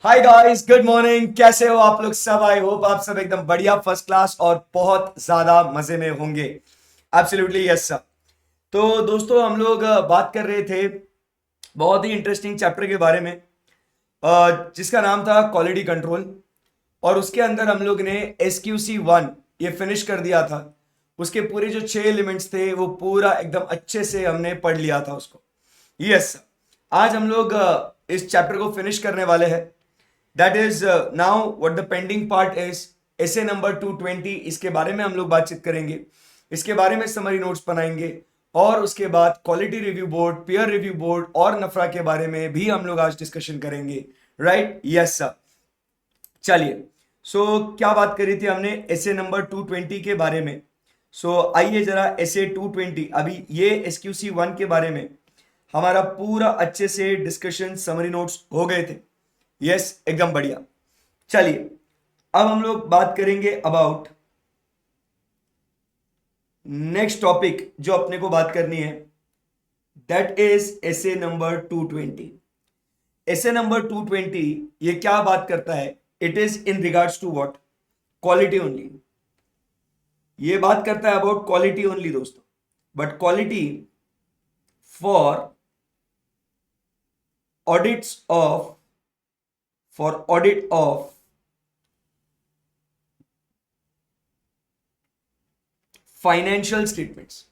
Hi guys, good morning. कैसे हो आप लोग सब? आई होप आप सब एकदम बढ़िया, फर्स्ट क्लास और बहुत ज्यादा मजे में होंगे। Absolutely yes sir. तो दोस्तों, हम लोग बात कर रहे थे बहुत ही इंटरेस्टिंग चैप्टर के बारे में, जिसका नाम था क्वालिटी कंट्रोल। और उसके अंदर हम लोग ने SQC 1 ये फिनिश कर दिया था। उसके पूरे जो 6 एलिमेंट्स थे वो पूरा एकदम अच्छे से हमने पढ़ लिया था उसको। Yes sir. आज हम लोग इस चैप्टर को फिनिश करने वाले हैं। That is now what the pending part is SA number 220। इसके बारे में हम लोग बातचीत करेंगे, इसके बारे में समरी नोट्स बनाएंगे, और उसके बाद quality review board, peer review board और नफरा के बारे में भी हम लोग आज डिस्कशन करेंगे। Right, yes sir. चलिए, क्या बात करी थी हमने एसे नंबर 220 के बारे में। आइए जरा एसे 220, अभी ये SQC 1 के बारे में हमारा पूरा अच्छे से डिस्कशन समरी नोट्स हो गए थे। यस, एकदम बढ़िया। चलिए, अब हम लोग बात करेंगे अबाउट नेक्स्ट टॉपिक जो अपने को बात करनी है। That is SA number 220। SA number 220 ये क्या बात करता है? It is in regards to what? Quality only. ये बात करता है अबाउट क्वालिटी ओनली दोस्तों, but quality for audits of for audit of financial statements.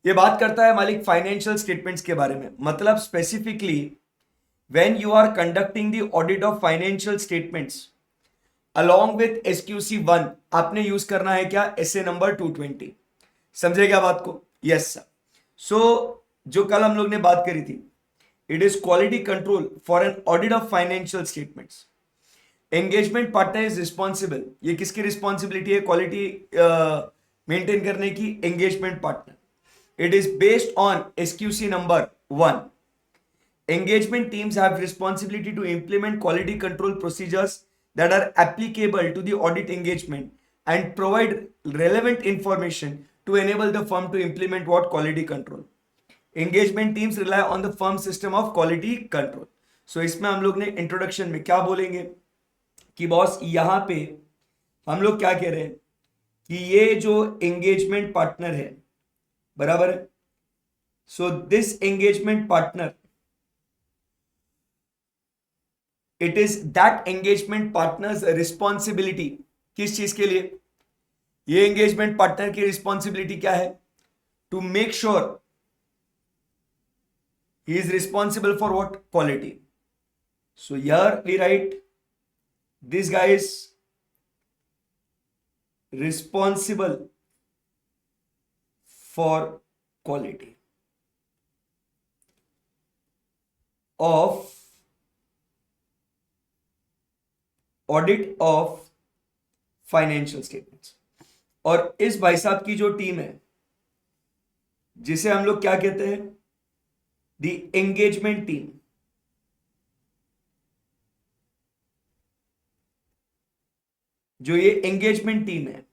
ये बात करता है मालिक फाइनेंशियल स्टेटमेंट्स के बारे में। मतलब specifically when you are conducting the audit of financial statements along with SQC 1, आपने यूज करना है क्या? SA number 220। समझे क्या बात को? Yes sir. सो जो कल हम लोग ने बात करी थी, it is quality control for an audit of financial statements. Engagement partner is responsible. ये किसकी रिस्पॉन्सिबिलिटी है क्वालिटी मेंटेन करने की? Engagement partner. It is based on SQC number 1। Engagement teams have responsibility to implement quality control procedures that are applicable to the audit engagement and provide relevant information to enable the firm to implement what? Quality control. Engagement teams rely on the firm system of quality control. इसमें हम लोग ने introduction में क्या बोलेंगे कि boss यहां पे हम लोग क्या कह रहे हैं कि ये जो एंगेजमेंट पार्टनर है, बराबर है। This engagement partner, it is that engagement partners responsibility. किस चीज के लिए? ये एंगेजमेंट पार्टनर की रिस्पॉन्सिबिलिटी क्या है? To make sure he is responsible for what? Quality. Here we write this guy is responsible for quality of audit of financial statements. और इस भाई साहब की जो टीम है, जिसे हम लोग क्या कहते हैं? The engagement team. जो ये एंगेजमेंट टीम है,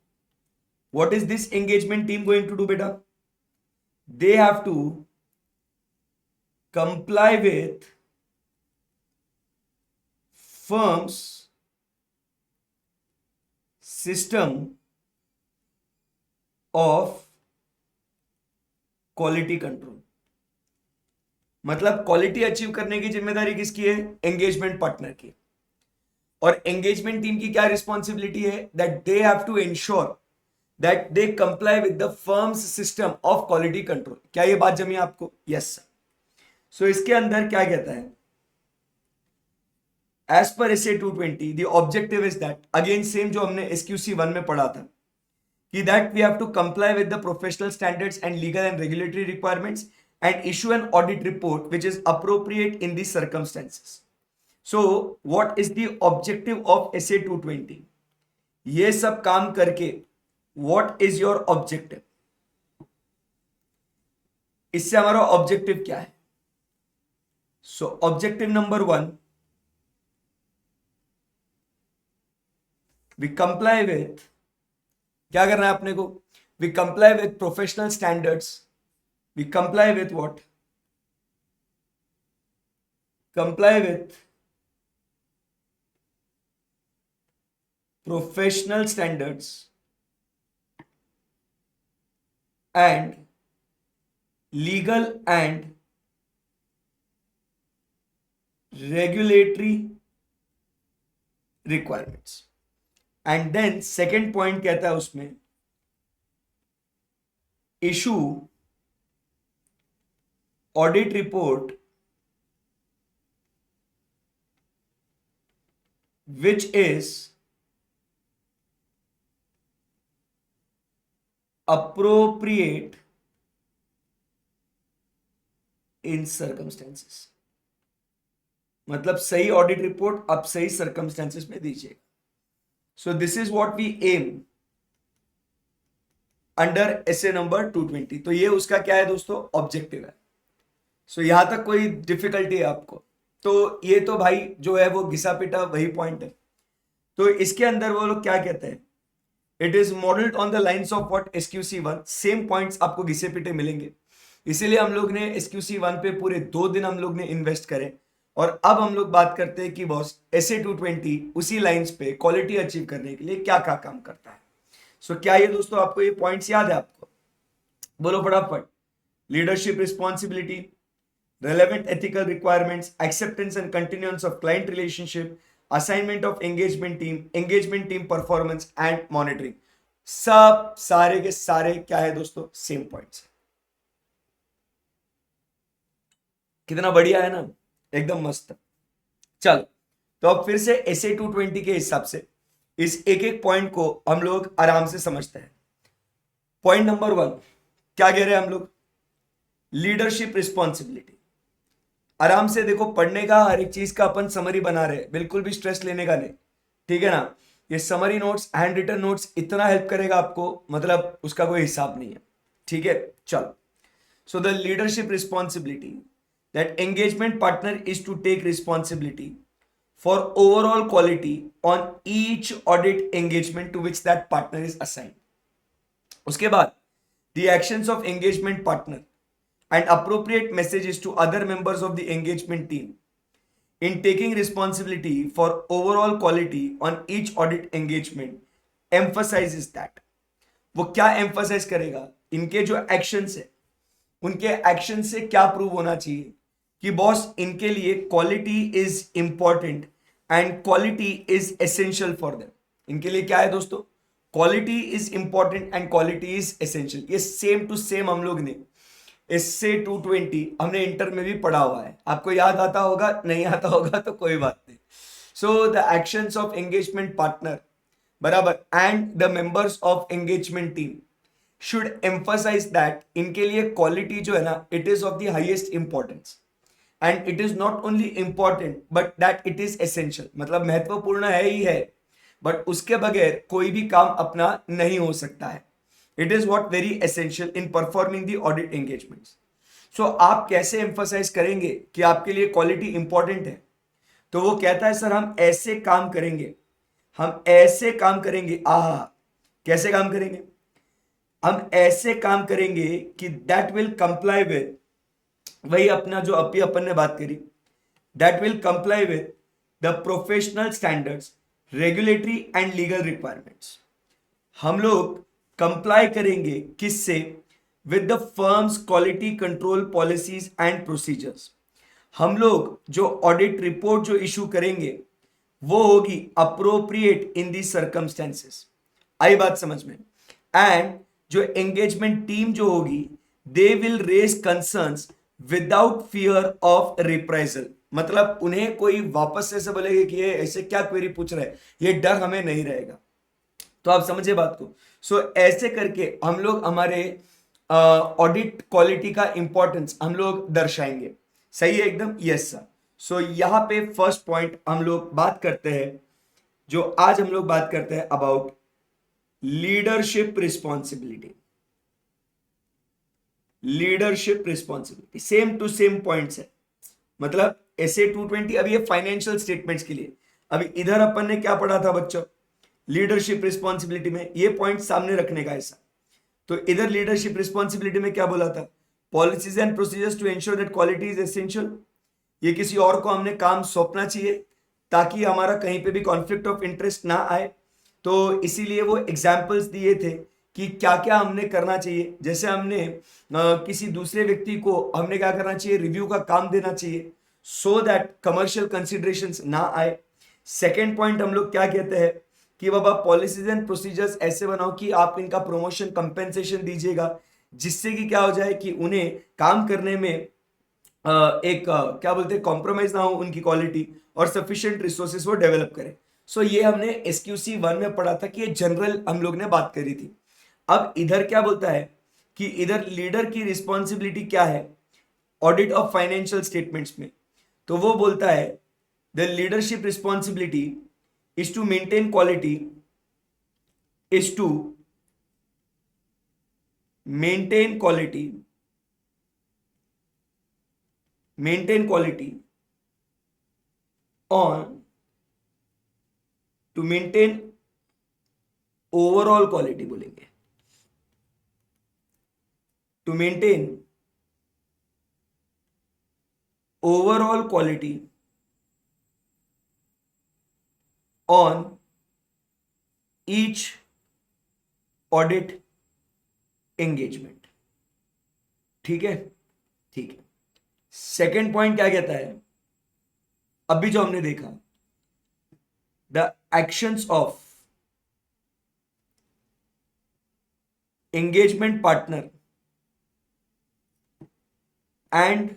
what is this engagement team going to do बेटा? They have to comply with firm's system of quality control. मतलब क्वालिटी अचीव करने की जिम्मेदारी किसकी है? एंगेजमेंट पार्टनर की। और एंगेजमेंट टीम की क्या रिस्पॉन्सिबिलिटी है? That they have to ensure that they comply with the firm's system of quality control. क्या ये बात जमी आपको? Yes sir. इसके अंदर क्या कहता है? एज पर SA 220 the objective is that, again same जो हमने SQC 1 में पढ़ा था, कि that we have to comply with the professional standards and legal and regulatory requirements and issue an audit report which is appropriate in these circumstances. So what is the objective of SA 220? ये सब काम करके what is your objective? इससे हमारा objective क्या है? Objective number 1, we comply with, क्या करना है अपने को? We comply with professional standards. We comply with what? Comply with professional standards and legal and regulatory requirements. And then second point कहता है उसमें, issue audit report which is appropriate in circumstances। मतलब सही ऑडिट रिपोर्ट आप सही circumstances में दीजिएगा। So this is what we aim under SA number 220। तो ये उसका क्या है दोस्तों, ऑब्जेक्टिव है। सो यहां तक कोई डिफिकल्टी है आपको? तो ये तो भाई जो है वो घिसा पिटा वही पॉइंट है। तो इसके अंदर वो लोग क्या कहते हैं, it is modelled on the lines of what SQC1। Same points आपको घिसे पिटे मिलेंगे, इसीलिए हम लोग ने SQC1 पे पूरे 2 दिन हम लोग ने इन्वेस्ट करे। और अब हम लोग बात करते हैं कि बॉस एसए 220 उसी लाइंस पे क्वालिटी अचीव करने के लिए क्या क्या काम करता है। सो क्या ये दोस्तों आपको ये पॉइंट्स याद है? आपको बोलो फटाफट। Leadership responsibility, relevant ethical requirements, acceptance and continuance of client relationship, assignment of engagement team performance and monitoring। सब सारे के सारे क्या है दोस्तों, सेम पॉइंट्स। कितना बढ़िया है ना, एकदम मस्त। चलो तो अब फिर से एसए 220 के हिसाब से इस एक एक पॉइंट को हम लोग आराम से समझते हैं। पॉइंट नंबर 1 क्या कह रहे हैं हम लोग, लीडरशिप रिस्पॉन्सिबिलिटी। आराम से देखो, पढ़ने का हर एक चीज का अपन समरी बना रहे हैं, बिल्कुल भी स्ट्रेस लेने का नहीं, ठीक है ना। ये summary notes, hand written notes इतना हेल्प करेगा आपको, मतलब उसका कोई हिसाब नहीं है, ठीक है। चलो, so the leadership responsibility that engagement partner is to take responsibility for overall quality on each audit engagement to which that partner is assigned. उसके बाद the actions of engagement partner and appropriate messages to other members of the engagement team in taking responsibility for overall quality on each audit engagement emphasizes that। वो क्या emphasize करेगा, इनके जो actions है उनके action से क्या प्रूव होना चाहिए कि बॉस इनके लिए quality is important and quality is essential for them. इनके लिए क्या है दोस्तों, quality is important and quality is essential. ये सेम टू सेम हम लोग ने इससे 220 हमने इंटर में भी पढ़ा हुआ है, आपको याद आता होगा, नहीं आता होगा तो कोई बात नहीं। So the actions of engagement partner बराबर and the members of engagement team should emphasize that इनके लिए क्वालिटी जो है ना, it is of the highest importance and it is not only important but that it is essential. मतलब महत्वपूर्ण है ही है, बट उसके बगैर कोई भी काम अपना नहीं हो सकता है। It is what very essential in performing the audit engagements. So आप कैसे एम्फसाइज करेंगे कि आपके लिए क्वालिटी इंपॉर्टेंट है? तो वो कहता है सर हम ऐसे काम करेंगे, हम ऐसे काम करेंगे। कैसे काम करेंगे? हम ऐसे काम करेंगे कि दैट विल कंप्लाई विद, वही अपना जो अभी अपन ने बात करी, that will comply with the professional standards, regulatory and legal requirements. हम लोग कंप्लाई करेंगे किससे? With the firms quality control policies and procedures. हम लोग जो ऑडिट रिपोर्ट जो इशू करेंगे वो होगी अप्रोप्रिएट इन दी सर्कमस्टेंसेस। आई बात समझ में? एंड जो एंगेजमेंट टीम जो होगी they will raise concerns without fear of reprisal. मतलब उन्हें कोई वापस से बोलेगा कि ये ऐसे क्या क्वेरी पूछ रहा है, ये डर हमें नहीं रहेगा। तो आप समझे बात को। सो ऐसे करके हम लोग हमारे ऑडिट क्वालिटी का इंपॉर्टेंस हम लोग दर्शाएंगे। सही है एकदम? Yes sir. सो यहां पे फर्स्ट पॉइंट हम लोग बात करते हैं, जो आज हम लोग बात करते हैं about leadership responsibility. Leadership responsibility same to same points है। मतलब एसए 220 अभी ये फाइनेंशियल स्टेटमेंट्स के लिए, अभी इधर अपन ने क्या पढ़ा था बच्चों, लीडरशिप रिस्पॉन्सिबिलिटी में ये पॉइंट सामने रखने का ऐसा। तो इधर लीडरशिप रिस्पॉन्सिबिलिटी में क्या बोला था, policies and procedures to ensure that quality is essential. ये किसी और को हमने काम सौंपना चाहिए ताकि हमारा कहीं पे भी कॉन्फ्लिक्ट ऑफ इंटरेस्ट ना आए। तो इसीलिए वो एग्जाम्पल्स दिए थे कि क्या क्या हमने करना चाहिए। जैसे हमने किसी दूसरे व्यक्ति को हमने क्या करना चाहिए, रिव्यू का काम देना चाहिए सो दैट कमर्शियल कंसिडरेशंस ना आए। सेकेंड पॉइंट हम लोग क्या कहते हैं कि बाबा पॉलिसीज एंड प्रोसीजर्स ऐसे बनाओ कि आप इनका प्रमोशन कंपेंसेशन दीजिएगा, जिससे कि क्या हो जाए कि उन्हें काम करने में क्या बोलते हैं कॉम्प्रोमाइज ना हो उनकी क्वालिटी, और सफिशिएंट रिसोर्सेज वो डेवलप करें। सो ये हमने एसक्यूसी 1 में पढ़ा था कि ये जनरल हम लोग ने बात करी थी। अब इधर क्या बोलता है कि इधर लीडर की रिस्पॉन्सिबिलिटी क्या है ऑडिट ऑफ फाइनेंशियल स्टेटमेंट्स में। तो वो बोलता है the leadership responsibility is to maintain quality, is to maintain quality, maintain quality on to maintain overall quality बोलेंगे, to maintain overall quality on each audit engagement। ठीक है, ठीक है। सेकेंड पॉइंट क्या कहता है, अभी जो हमने देखा the actions of engagement partner and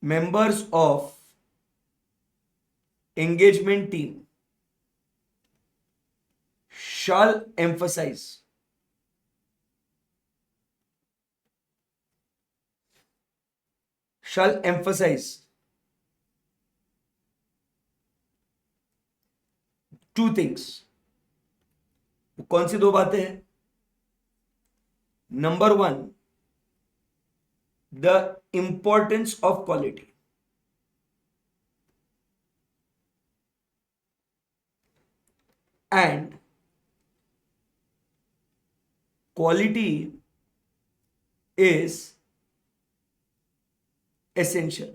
members of engagement team shall emphasize two things। कौन सी दो बातें हैं? Number 1, the importance of quality, and quality is essential,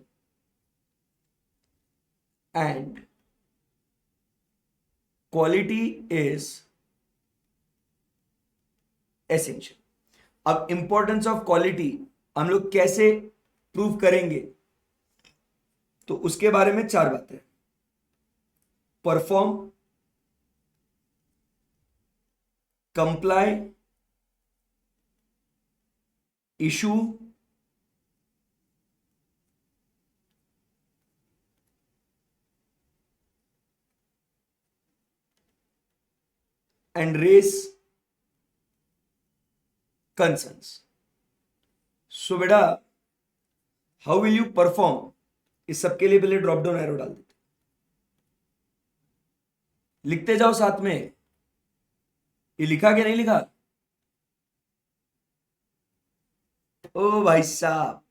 and quality is essential। अब इंपॉर्टेंस ऑफ क्वालिटी हम लोग कैसे प्रूव करेंगे, तो उसके बारे में 4 बातें। Perform, comply, issue, and raise concerns. So बेटा हाउ विल यू परफॉर्म, इस सबके लिए पहले ड्रॉप डाउन एरो डाल देते, लिखते जाओ साथ में। ये लिखा क्या नहीं लिखा? ओ भाई साहब,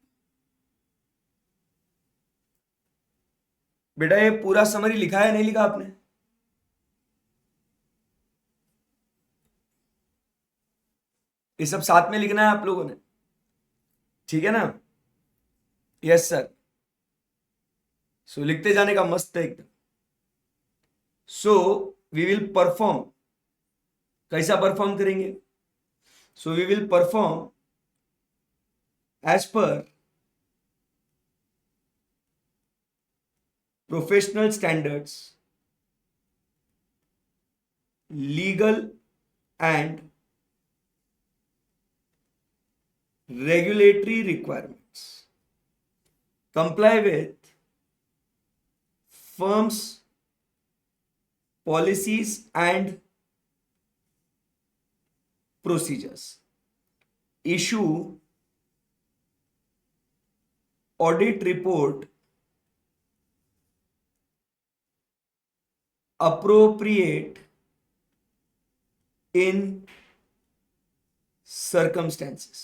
बेटा ये पूरा समरी लिखा है नहीं लिखा आपने? ये सब साथ में लिखना है आप लोगों ने, ठीक है ना? Yes sir. सो लिखते जाने का मस्त है एकदम। सो वी विल परफॉर्म, कैसा परफॉर्म करेंगे? So we will perform as per professional standards, legal and regulatory requirements, comply with firms policies and procedures, issue audit report appropriate in circumstances,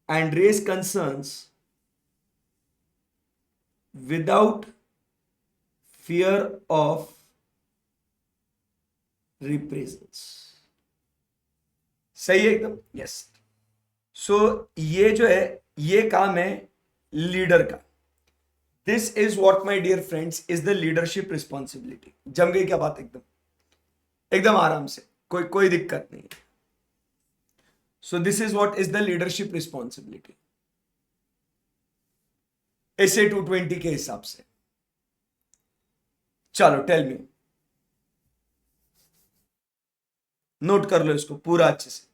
and raise concerns without fear of reprisals। सही है एकदम? Yes. सो ये जो है ये काम है leader का। This is what my dear friends is the leadership responsibility. जम गई क्या बात? एकदम एकदम आराम से, कोई कोई दिक्कत नहीं. सो this is what is the leadership responsibility SA 220 के हिसाब से. चलो टेल मी, नोट कर लो इसको पूरा अच्छे से.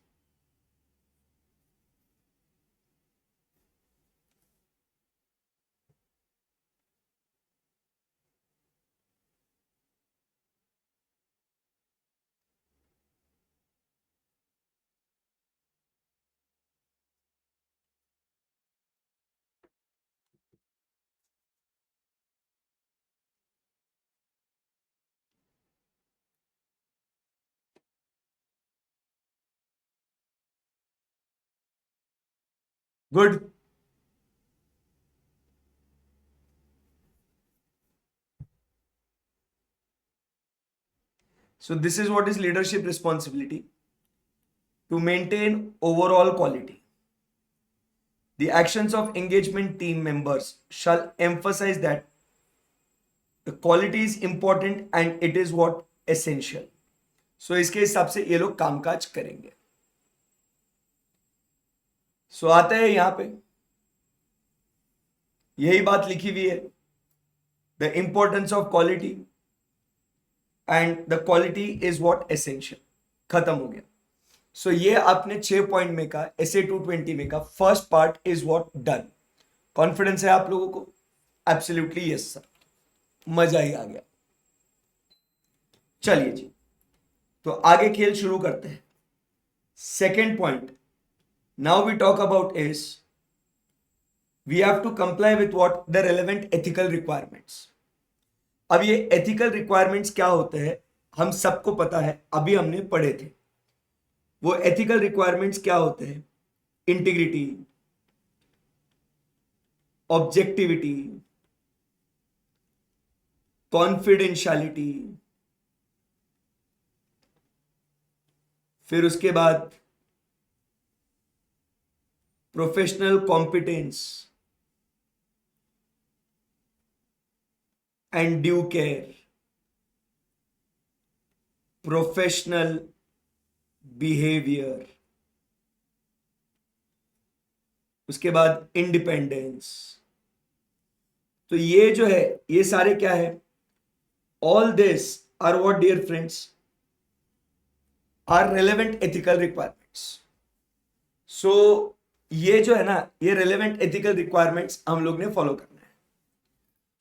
Good. So this is what is leadership responsibility: to maintain overall quality. The actions of engagement team members shall emphasize that the quality is important and it is what essential. So इसके हिसाब से ये लोग कामकाज करेंगे. So आता है यहां पे, यही बात लिखी हुई है, the importance of quality and the quality is what essential. खत्म हो गया. सो ये आपने 6 पॉइंट में का SA 220 में का first part is what done. Confidence है आप लोगों को? एब्सोल्युटली यस सर, मजा ही आ गया. चलिए जी, तो आगे खेल शुरू करते हैं. Second point now we talk about is we have to comply with what the relevant ethical requirements. अब ये एथिकल रिक्वायरमेंट्स क्या होते हैं हम सबको पता है, अभी हमने पढ़े थे. वो एथिकल रिक्वायरमेंट्स क्या होते हैं? इंटीग्रिटी, ऑब्जेक्टिविटी, कॉन्फिडेंशियलिटी, फिर उसके बाद professional competence and due care, professional behaviour, उसके बाद इंडिपेंडेंस. तो ये जो है ये सारे क्या है? All this are what dear friends are relevant ethical requirements. So ये जो है ना, ये रेलेवेंट एथिकल रिक्वायरमेंट्स हम लोग ने फॉलो करना है.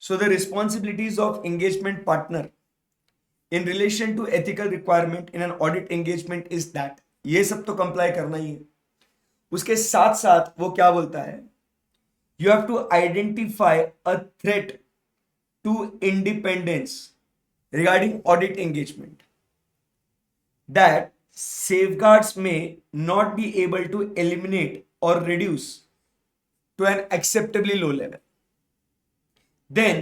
So the responsibilities of engagement partner in relation to ethical requirement in an audit engagement is that, ये सब तो कंप्लाई करना ही है. उसके साथ साथ वो क्या बोलता है? You have to identify a threat to independence regarding audit engagement that safeguards may not be able to eliminate or reduce to an acceptably low level. Then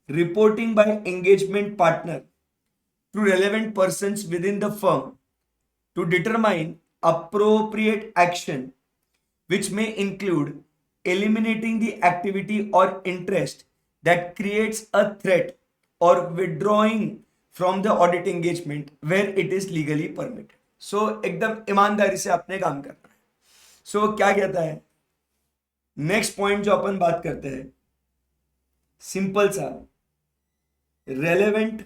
reporting by engagement partner to relevant persons within the firm to determine appropriate action which may include eliminating the activity or interest that creates a threat or withdrawing from the audit engagement where it is legally permitted. So एकदम ईमानदारी से अपने काम करना है. So क्या कहता है? नेक्स्ट पॉइंट जो अपन बात करते हैं सिंपल सा, relevant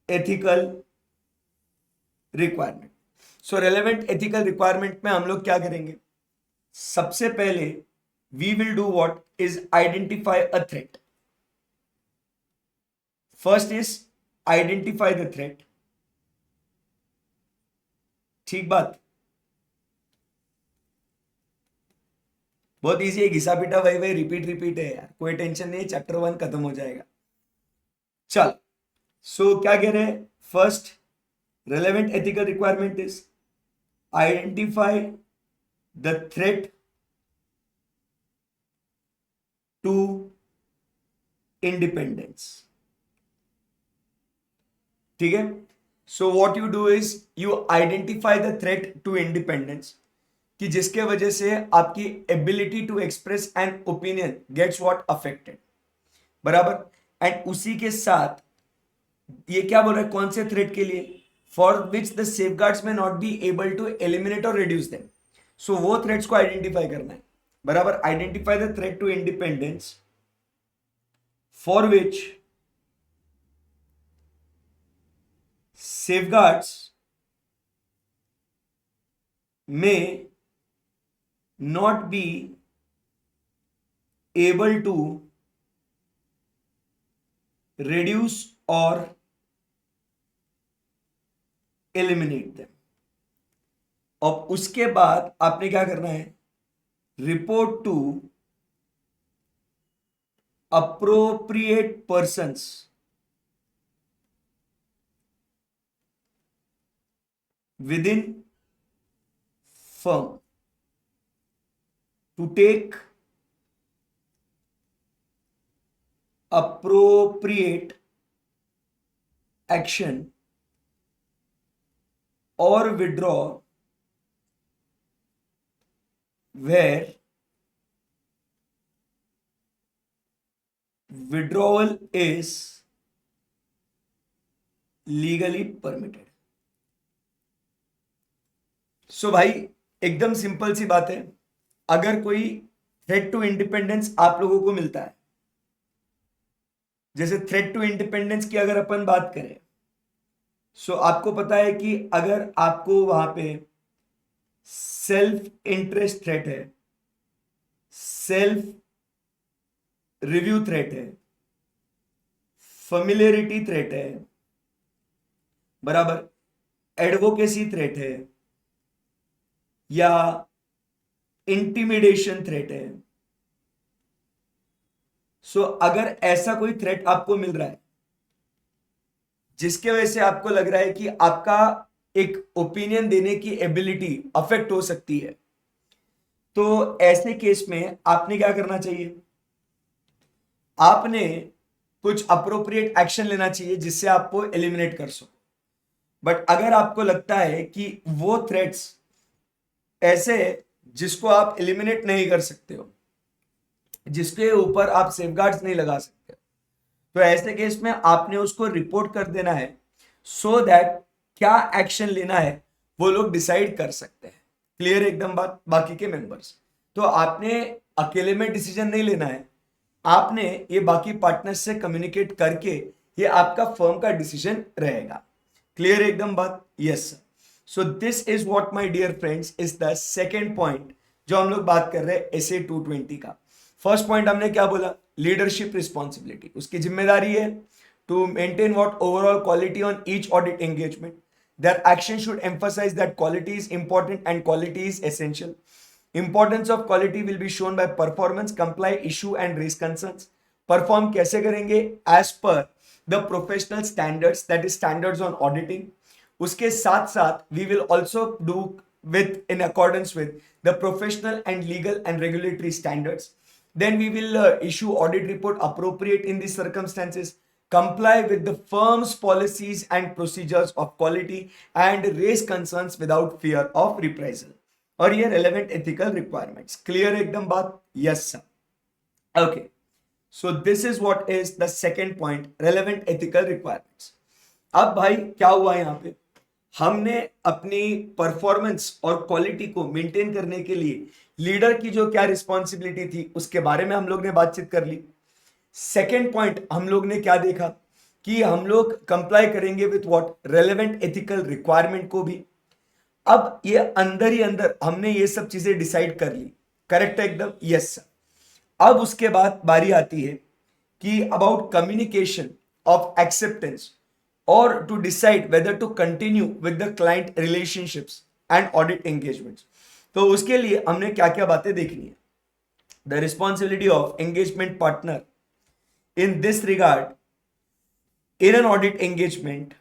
ethical requirement. So relevant ethical requirement में हम लोग क्या करेंगे? सबसे पहले we will do what is identify a threat. First is identify the threat. ठीक बात, बहुत इजी है, घिसा पीटा वही वही रिपीट रिपीट है यार, कोई टेंशन नहीं, चैप्टर 1 खत्म हो जाएगा. चल, सो क्या कह रहे हैं? First relevant ethical requirement is identify the threat to independence. ठीक है. So what you do is you identify the threat to independence. कि जिसके वजह से आपकी ability to express an opinion gets what affected, बराबर। एंड उसी के साथ ये क्या बोल रहा है, कौन से थ्रेट के लिए, for which the safeguards may not be able to eliminate और रिड्यूस देम। सो वो थ्रेट्स को आइडेंटिफाई करना है, बराबर। Identify the threat to independence for which safeguards may not be able to reduce or eliminate them। अब उसके बाद आपने क्या करना है, report to appropriate persons within firm to take appropriate action or withdraw where withdrawal is legally permitted। सो भाई एकदम simple सी बात है, अगर कोई थ्रेट टू इंडिपेंडेंस आप लोगों को मिलता है, जैसे थ्रेट टू इंडिपेंडेंस की अगर अपन बात करें, सो आपको पता है कि अगर आपको वहां पे सेल्फ इंटरेस्ट थ्रेट है, सेल्फ रिव्यू थ्रेट है, फेमिलियरिटी थ्रेट है, बराबर, एडवोकेसी थ्रेट है या इंटिमिडेशन थ्रेट है। सो अगर ऐसा कोई थ्रेट आपको मिल रहा है जिसके वजह से आपको लग रहा है कि आपका एक ओपिनियन देने की एबिलिटी अफेक्ट हो सकती है, तो ऐसे केस में आपने क्या करना चाहिए, आपने कुछ अप्रोप्रिएट एक्शन लेना चाहिए जिससे आपको एलिमिनेट कर सको। बट अगर आपको लगता है कि वो थ्रेट्स ऐसे जिसको आप एलिमिनेट नहीं कर सकते हो, जिसके ऊपर आप सेफगार्ड्स नहीं लगा सकते, तो ऐसे केस में आपने उसको रिपोर्ट कर देना है, सो दैट क्या एक्शन लेना है वो लोग डिसाइड कर सकते हैं। क्लियर एकदम बात, बाकी के मेंबर्स, तो आपने अकेले में डिसीजन नहीं लेना है, आपने ये बाकी पार्टनर्स से कम्युनिकेट करके ये आपका फर्म का डिसीजन रहेगा। क्लियर एकदम बात, yes sir. So this is what my dear friends is the second point जो हम लोग बात कर रहे हैं एसए 220 का। फर्स्ट पॉइंट हमने क्या बोला, लीडरशिप रिस्पॉन्सिबिलिटी, उसकी जिम्मेदारी है to maintain what overall quality on each audit engagement, their action should emphasize that quality is important and quality is essential। Importance of quality will be shown by performance, comply, issue and raise concerns। Perform कैसे करेंगे, as per the professional standards, that is standards on auditing। उसके साथ साथ we will also do with in accordance with the professional and legal and regulatory standards। Then we will issue audit report appropriate in these circumstances, comply with the firm's policies and procedures of quality and raise concerns without fear of reprisal। और ये relevant ethical requirements। Clear एकदम बात, yes sir। Okay, so this is what is the second point, relevant ethical requirements। अब भाई क्या हुआ यहाँ पे, हमने अपनी परफॉर्मेंस और क्वालिटी को मेंटेन करने के लिए लीडर की जो क्या रिस्पॉन्सिबिलिटी थी उसके बारे में हम लोग ने बातचीत कर ली। सेकेंड पॉइंट हम लोग ने क्या देखा कि हम लोग कंप्लाई करेंगे with what, relevant ethical requirement को भी। अब ये अंदर ही अंदर हमने ये सब चीजें डिसाइड कर ली, करेक्ट है एकदम, यस सर। अब उसके बाद बारी आती है कि अबाउट कम्युनिकेशन ऑफ एक्सेप्टेंस और to decide whether to continue with the client relationships and audit engagements. तो उसके लिए हमने क्या क्या बातें देखनी है। The responsibility of engagement partner in this regard in an audit engagement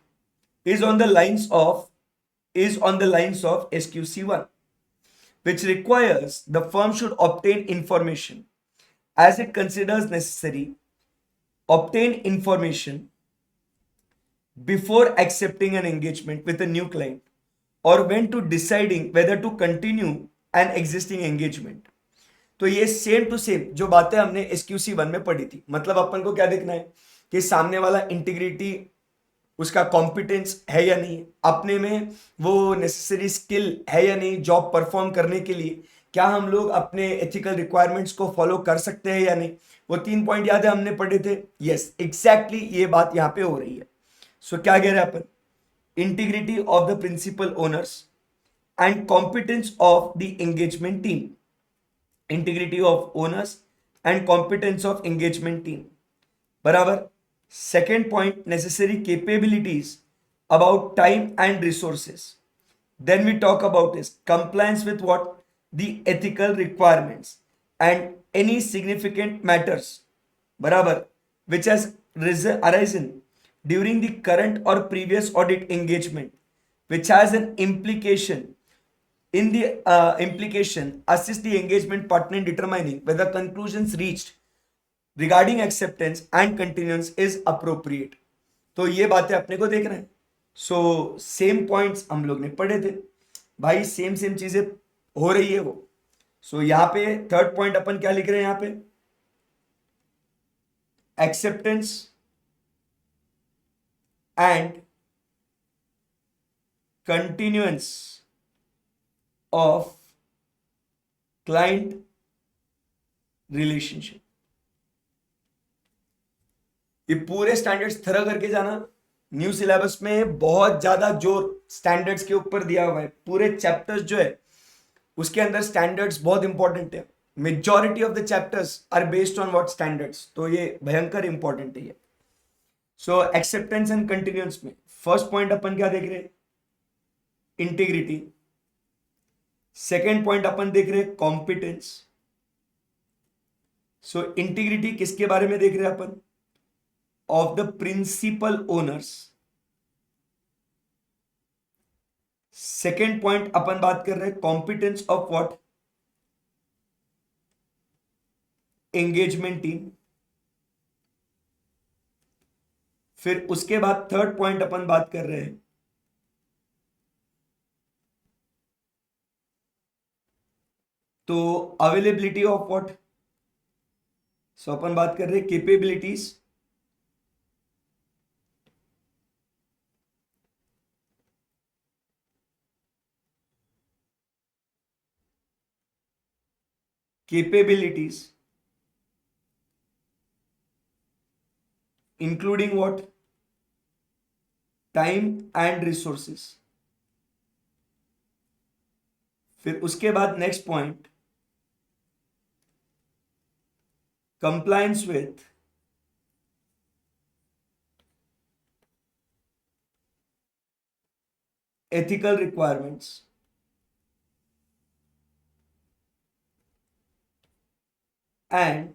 is on the lines of SQC1, which requires the firm should obtain information as it considers necessary, obtain information before accepting an engagement with a new client or when to deciding whether to continue an existing engagement. तो ये same to same जो बातें हमने SQC 1 में पढ़ी थी, मतलब अपन को क्या देखना है कि सामने वाला इंटीग्रिटी, उसका कॉम्पिटेंस है या नहीं, अपने में वो नेसेसरी स्किल है या नहीं जॉब परफॉर्म करने के लिए, क्या हम लोग अपने एथिकल रिक्वायरमेंट्स को फॉलो कर सकते हैं या नहीं। वो 3 पॉइंट याद है हमने पढ़े थे। यस एग्जैक्टली ये बात यहां पे हो रही है। सो क्या कह रहे हैं अपन, integrity of the principal owners and competence of the engagement team, integrity of owners and competence of engagement team बराबर। Second point, necessary capabilities about time and resources. Then we talk about is compliance with what? The ethical requirements and any significant matters, barabar, which has arisen during the current or previous audit engagement, which has an implication in the implication assist the engagement partner in determining whether conclusions reached regarding acceptance and continuance is appropriate। तो ये बातें अपने को देखना है। So same points हम लोग ने पढ़े थे भाई, सेम सेम चीजें हो रही है वो। सो यहां पे थर्ड पॉइंट अपन क्या लिख रहे हैं यहां पे, acceptance and continuance of client relationship. ये पूरे स्टैंडर्ड्स थरा करके जाना। न्यू सिलेबस में बहुत ज्यादा जोर स्टैंडर्ड्स के ऊपर दिया हुआ है। पूरे चैप्टर्स जो है उसके अंदर स्टैंडर्ड्स बहुत इंपॉर्टेंट है। Majority of the chapters are based on what standards, तो ये भयंकर इंपॉर्टेंट है ये। सो एक्सेप्टेंस एंड कंटिन्यूएंस में फर्स्ट पॉइंट अपन क्या देख रहे हैं, इंटीग्रिटी। सेकेंड पॉइंट अपन देख रहे हैं कॉम्पिटेंस। सो इंटीग्रिटी किसके बारे में देख रहे हैं अपन, of the principal owners। Second point अपन बात कर रहे हैं competence of what, engagement team. फिर उसके बाद थर्ड पॉइंट अपन बात कर रहे हैं तो अवेलेबिलिटी ऑफ व्हाट। सो अपन बात कर रहे हैं capabilities including what, time and resources. फिर उसके बाद next point, compliance with ethical requirements and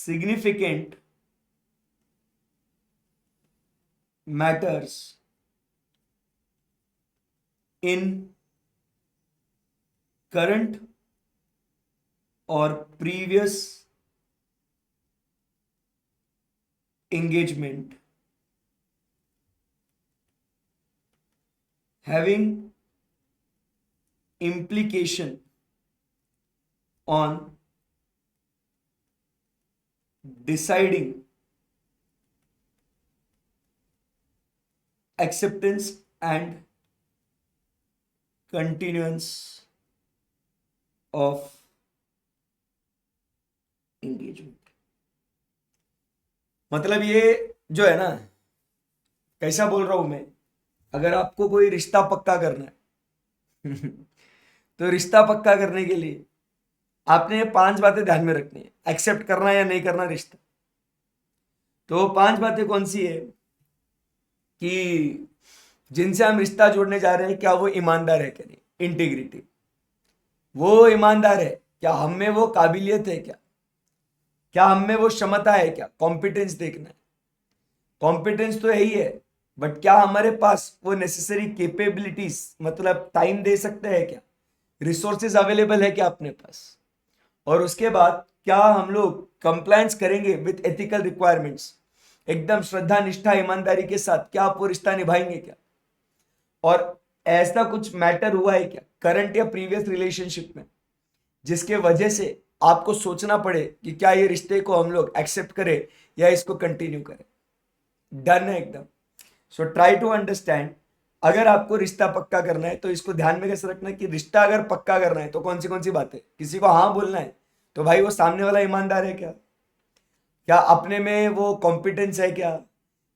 significant matters in current or previous engagement having implication on deciding acceptance and continuance of engagement। मतलब ये जो है ना, कैसा बोल रहा हूं मैं, अगर आपको कोई रिश्ता पक्का करना है तो रिश्ता पक्का करने के लिए आपने ये 5 बातें ध्यान में रखनी है, एक्सेप्ट करना या नहीं करना रिश्ता। तो 5 बातें कौन सी है कि जिनसे हम रिश्ता जोड़ने जा रहे हैं, क्या वो ईमानदार है क्या नहीं, इंटीग्रिटी, वो ईमानदार है क्या, हम में वो काबिलियत है क्या, क्या हम में वो क्षमता है क्या, कॉम्पिटेंस देखना है। कॉम्पिटेंस तो यही है, बट क्या हमारे पास वो नेसेसरी कैपेबिलिटीज, मतलब टाइम दे सकते हैं क्या, रिसोर्सेज अवेलेबल है क्या अपने पास, और उसके बाद क्या हम लोग कंप्लायंस करेंगे विथ एथिकल रिक्वायरमेंट्स, एकदम श्रद्धा निष्ठा ईमानदारी के साथ क्या आप वो रिश्ता निभाएंगे क्या। और ऐसा कुछ मैटर हुआ है क्या करंट या प्रीवियस रिलेशनशिप में जिसके वजह से आपको सोचना पड़े कि क्या ये रिश्ते को हम लोग एक्सेप्ट करें या इसको कंटिन्यू करें? डन है एकदम। सो ट्राई टू अंडरस्टैंड, अगर आपको रिश्ता पक्का करना है तो इसको ध्यान में कैसे रखना है कि रिश्ता अगर पक्का करना है तो कौन सी बातें, किसी को हाँ बोलना है तो भाई वो सामने वाला ईमानदार है क्या, क्या अपने में वो कॉम्पिटेंस है क्या,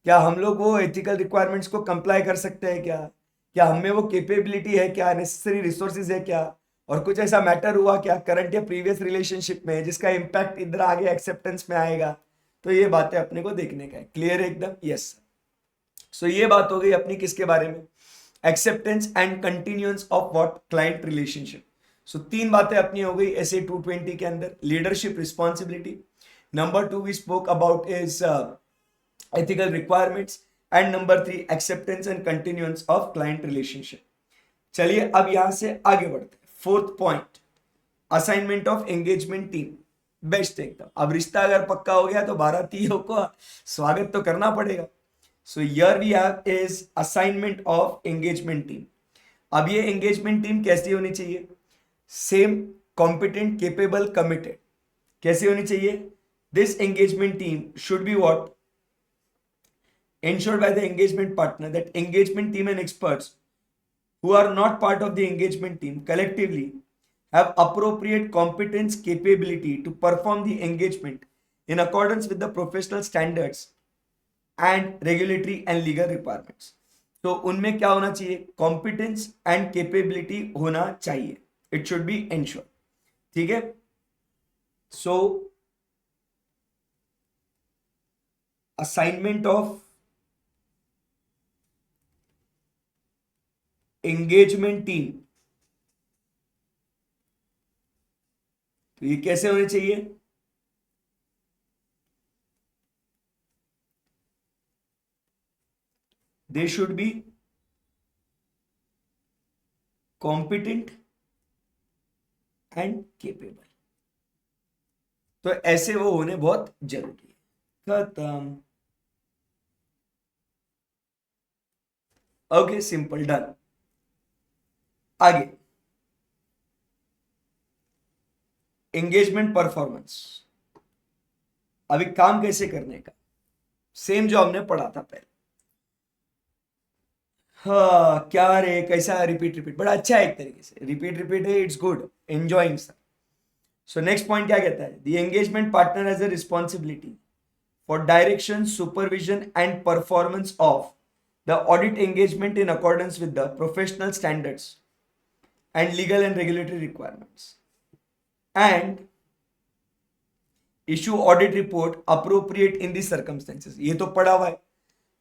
क्या हम लोग वो एथिकल रिक्वायरमेंट्स को कंप्लाई कर सकते हैं क्या हम में वो कैपेबिलिटी है क्या, नेसेसरी रिसोर्सेज है क्या, और कुछ ऐसा मैटर हुआ क्या करंट या प्रीवियस रिलेशनशिप में जिसका इम्पैक्ट इधर आगे एक्सेप्टेंस में आएगा। तो ये बातें अपने को देखने का है। क्लियर है एकदम? यस। सो ये बात हो गई अपनी किसके बारे में, acceptance and continuance of what client relationship. So तीन बातें अपनी हो गई ऐसे 220 के अंदर, leadership responsibility, number two we spoke about is ethical requirements, and number three acceptance and continuance of client relationship। चलिए अब यहां से आगे बढ़ते हैं। Fourth point, assignment of engagement team. Best एकदम। अब रिश्ता अगर पक्का हो गया तो बारातियों को स्वागत तो करना पड़ेगा। So here we have is assignment of engagement team. अब ये एंगेजमेंट टीम कैसी होनी चाहिए? Same, competent, capable, committed. कैसी होनी चाहिए? This engagement team should be what, ensured by the engagement partner that engagement team and experts who are not part of the engagement team collectively have appropriate competence capability to perform the engagement in accordance with the professional standards and regulatory and legal requirements। तो उनमें क्या होना चाहिए? Competence and capability होना चाहिए। It should be ensure. ठीक है। सो assignment of engagement team, तो ये कैसे होने चाहिए? They should be competent and capable. तो ऐसे वो होने बहुत जरूरी है। खत्म। Okay, simple, done. आगे एंगेजमेंट परफॉर्मेंस। अभी काम कैसे करने का, सेम जो हमने पढ़ा था पहले। हाँ क्या रे, कैसा, रिपीट रिपीट, बड़ा अच्छा है एक तरीके से, रिपीट रिपीट है, it's good, enjoying sir. So next point क्या कहता है? The engagement partner has a responsibility for direction, supervision and performance of the audit engagement in accordance with the professional standards and legal and regulatory requirements, and issue audit report appropriate in the circumstances। ये तो पढ़ा हुआ है,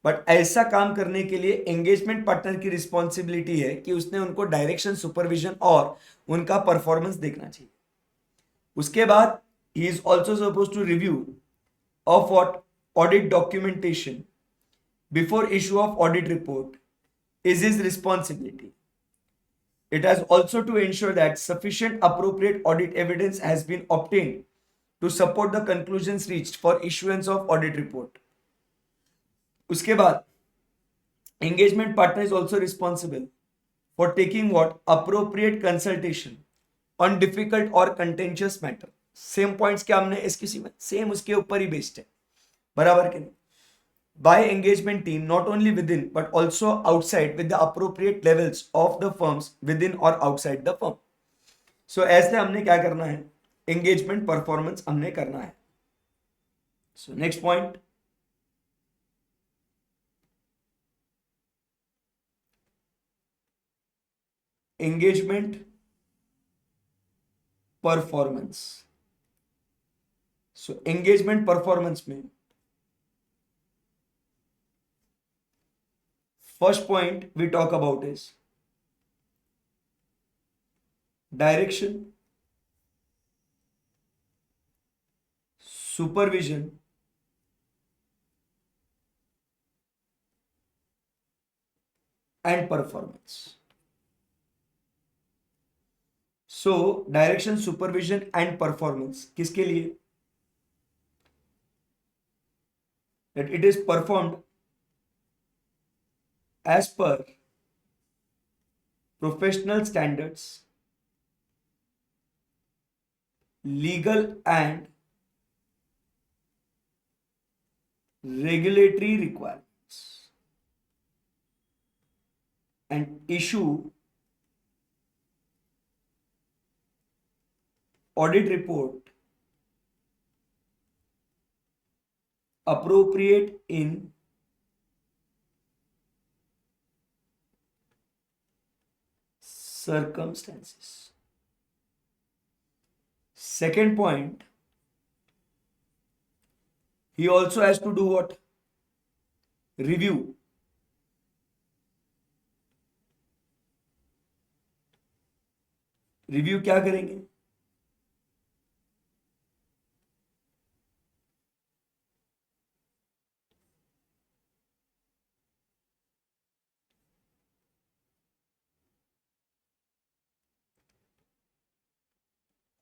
but ऐसा काम करने के लिए एंगेजमेंट पार्टनर की रिस्पॉन्सिबिलिटी है कि उसने उनको डायरेक्शन, सुपरविजन और उनका परफॉर्मेंस देखना चाहिए। उसके बाद he is also suppose to review of what audit documentation before issue of audit report is his responsibility। It has also to ensure that sufficient appropriate audit evidence has been obtained to support the conclusions reached for issuance of audit report। उसके बाद engagement partner is also responsible for taking what appropriate consultation on difficult or contentious matter। Same points क्या हमने SQC में same उसके ऊपर ही based है, बराबर के नहीं? by engagement team not only within but also outside with the appropriate levels of the firms within or outside the firm। so ऐसे हमने क्या करना है? engagement performance हमने करना है। so next point, engagement performance। so engagement performance में first point we talk about is direction, supervision and performance। so direction, supervision and performance किसके लिए? that it is performed as per professional standards, legal and regulatory requirements and issue audit report appropriate in circumstances. Second point, he also has to do what? Review. Review क्या करेंगे?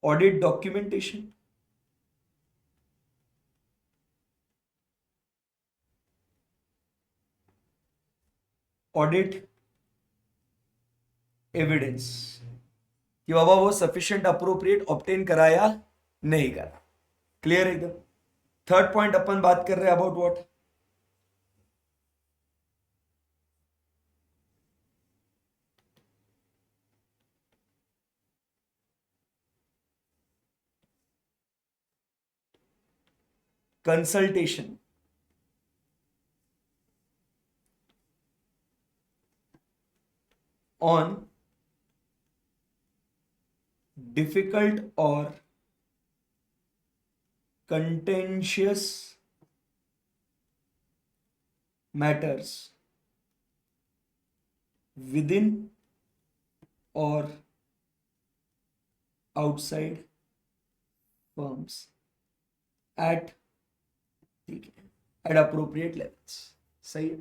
Audit documentation, audit evidence कि बाबा वो sufficient appropriate obtain कराया नहीं करा. Clear एकदम. Third point अपन बात कर रहे हैं about what? Consultation. On difficult or contentious matters within or outside firms at appropriate levels. सही है.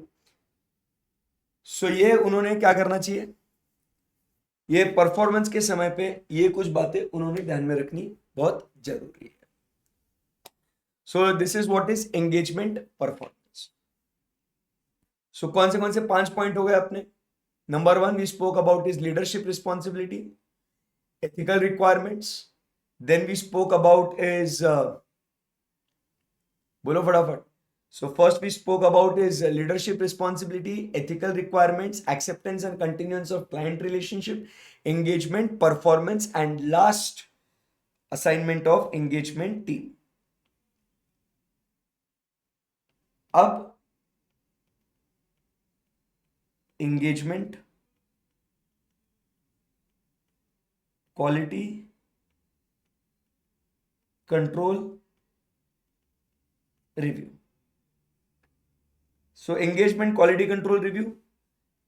सो ये उन्होंने क्या करना चाहिए? ये परफॉर्मेंस के समय पे ये कुछ बातें उन्होंने ध्यान में रखनी बहुत जरूरी है. So this is what is engagement performance. So कौन से 5 पॉइंट हो गए अपने? Number 1 we spoke about is leadership responsibility, ethical requirements. Then we spoke about is बोलो फटाफट. So first we spoke about is leadership responsibility, ethical requirements, acceptance and continuance of client relationship, engagement, performance, and last assignment of engagement team. अब engagement, quality, control, review. सो engagement quality control review,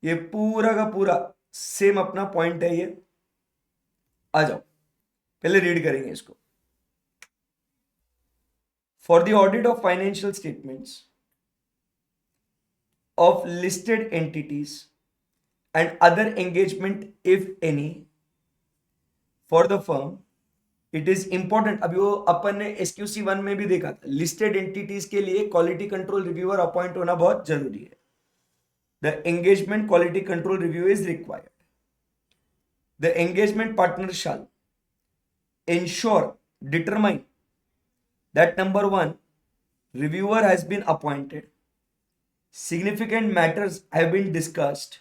ये पूरा का पूरा same अपना point है. ये आ जाओ पहले रीड करेंगे इसको. For the audit of financial statements of listed entities and other engagement if any for the firm, it is important. अभी वो अपन ने SQC 1 में भी देखा था, लिस्टेड एंटिटीज के लिए क्वालिटी कंट्रोल रिव्यूअर अपॉइंट होना बहुत जरूरी है. The engagement quality control review is required. The engagement partner shall ensure, determine that number 1, reviewer has been appointed, significant matters have been discuss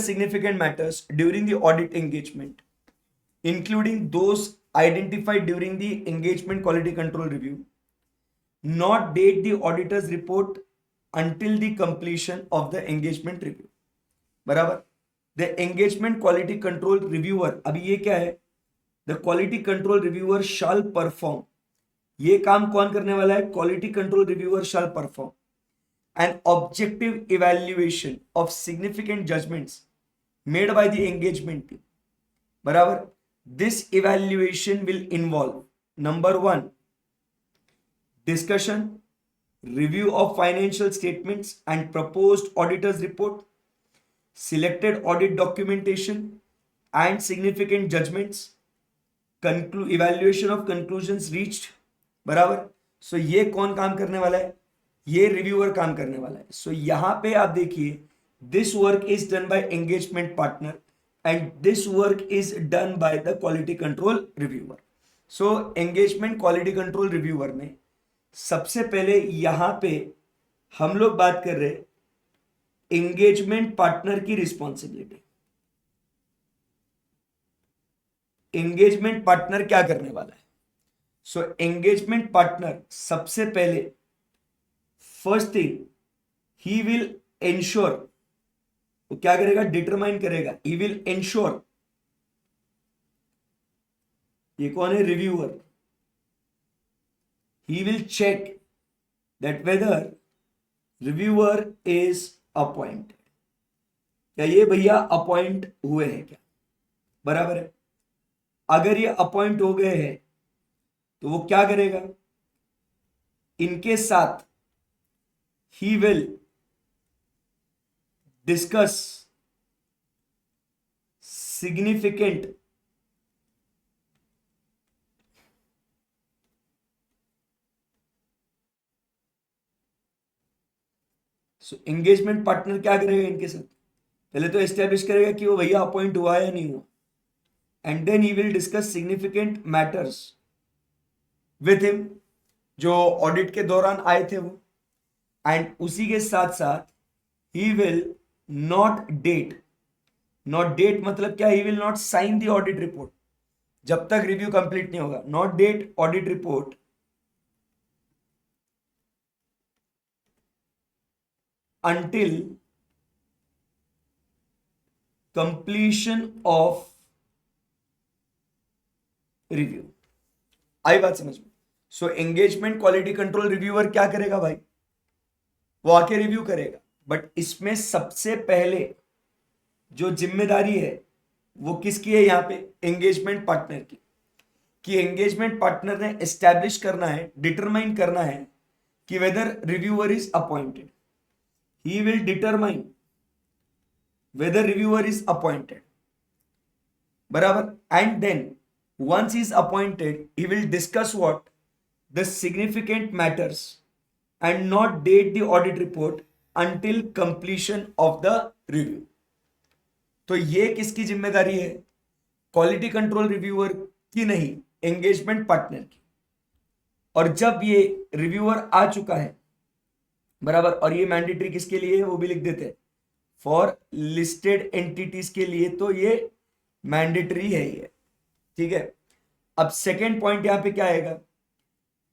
significant matters during the audit engagement, including those identified during the engagement quality control review, not date the auditor's report until the completion of the engagement review. बराबर. The engagement quality control reviewer, अभी ये क्या है? The quality control reviewer shall perform, ये काम कौन करने वाला है? Quality control reviewer shall perform an objective evaluation of significant judgments made by the engagement team. बराबर. This evaluation will involve number 1, discussion, review of financial statements and proposed auditor's report, selected audit documentation and significant judgments, evaluation of conclusions reached. बराबर. So ये कौन काम करने वाला है? ये reviewer काम करने वाला है. So यहां पे आप देखिए this work is done by engagement partner and this work is done by the quality control reviewer. So engagement quality control reviewer में सबसे पहले यहां पे हम लोग बात कर रहे हैं एंगेजमेंट पार्टनर की रिस्पॉन्सिबिलिटी। एंगेजमेंट पार्टनर क्या करने वाला है? सो एंगेजमेंट पार्टनर सबसे पहले first thing he will ensure, वो क्या करेगा? डिटरमाइन करेगा। ही विल एंश्योर, ये कौन है? Reviewer. He will check that whether reviewer is appointed, क्या ये भैया अपॉइंट हुए हैं क्या? बराबर है। अगर ये अपॉइंट हो गए हैं तो वो क्या करेगा? इनके साथ he will discuss significant engagement partner क्या करेगा इनके साथ? पहले तो एस्टेब्लिश करेगा कि वो भैया अपॉइंट हुआ या नहीं हुआ, and then he will discuss significant matters with him, जो ऑडिट के दौरान आए थे वो, एंड उसी के साथ साथ he will not date, not date मतलब क्या? He will not sign the audit report जब तक रिव्यू कंप्लीट नहीं होगा। Not date audit report until completion of review। आई बात समझ में? So engagement quality control reviewer क्या करेगा भाई? वो आके रिव्यू करेगा, बट इसमें सबसे पहले जो जिम्मेदारी है वो किसकी है यहाँ पे? एंगेजमेंट पार्टनर की। कि एंगेजमेंट पार्टनर ने एस्टैब्लिश करना है, डिटरमाइन करना है कि whether reviewer is appointed. He will determine whether reviewer is appointed, बराबर। and then once he is appointed he will discuss what the significant matters and not date the audit report until completion of the review। तो ये किसकी जिम्मेदारी है? Quality control reviewer की नहीं, engagement partner की। और जब ये रिव्यूअर आ चुका है, बराबर, और ये मैंडेटरी किसके लिए है वो भी लिख देते हैं, फॉर लिस्टेड एंटिटीज के लिए तो ये मैंडेटरी है ये, ठीक है। अब सेकेंड पॉइंट यहां पे क्या आएगा?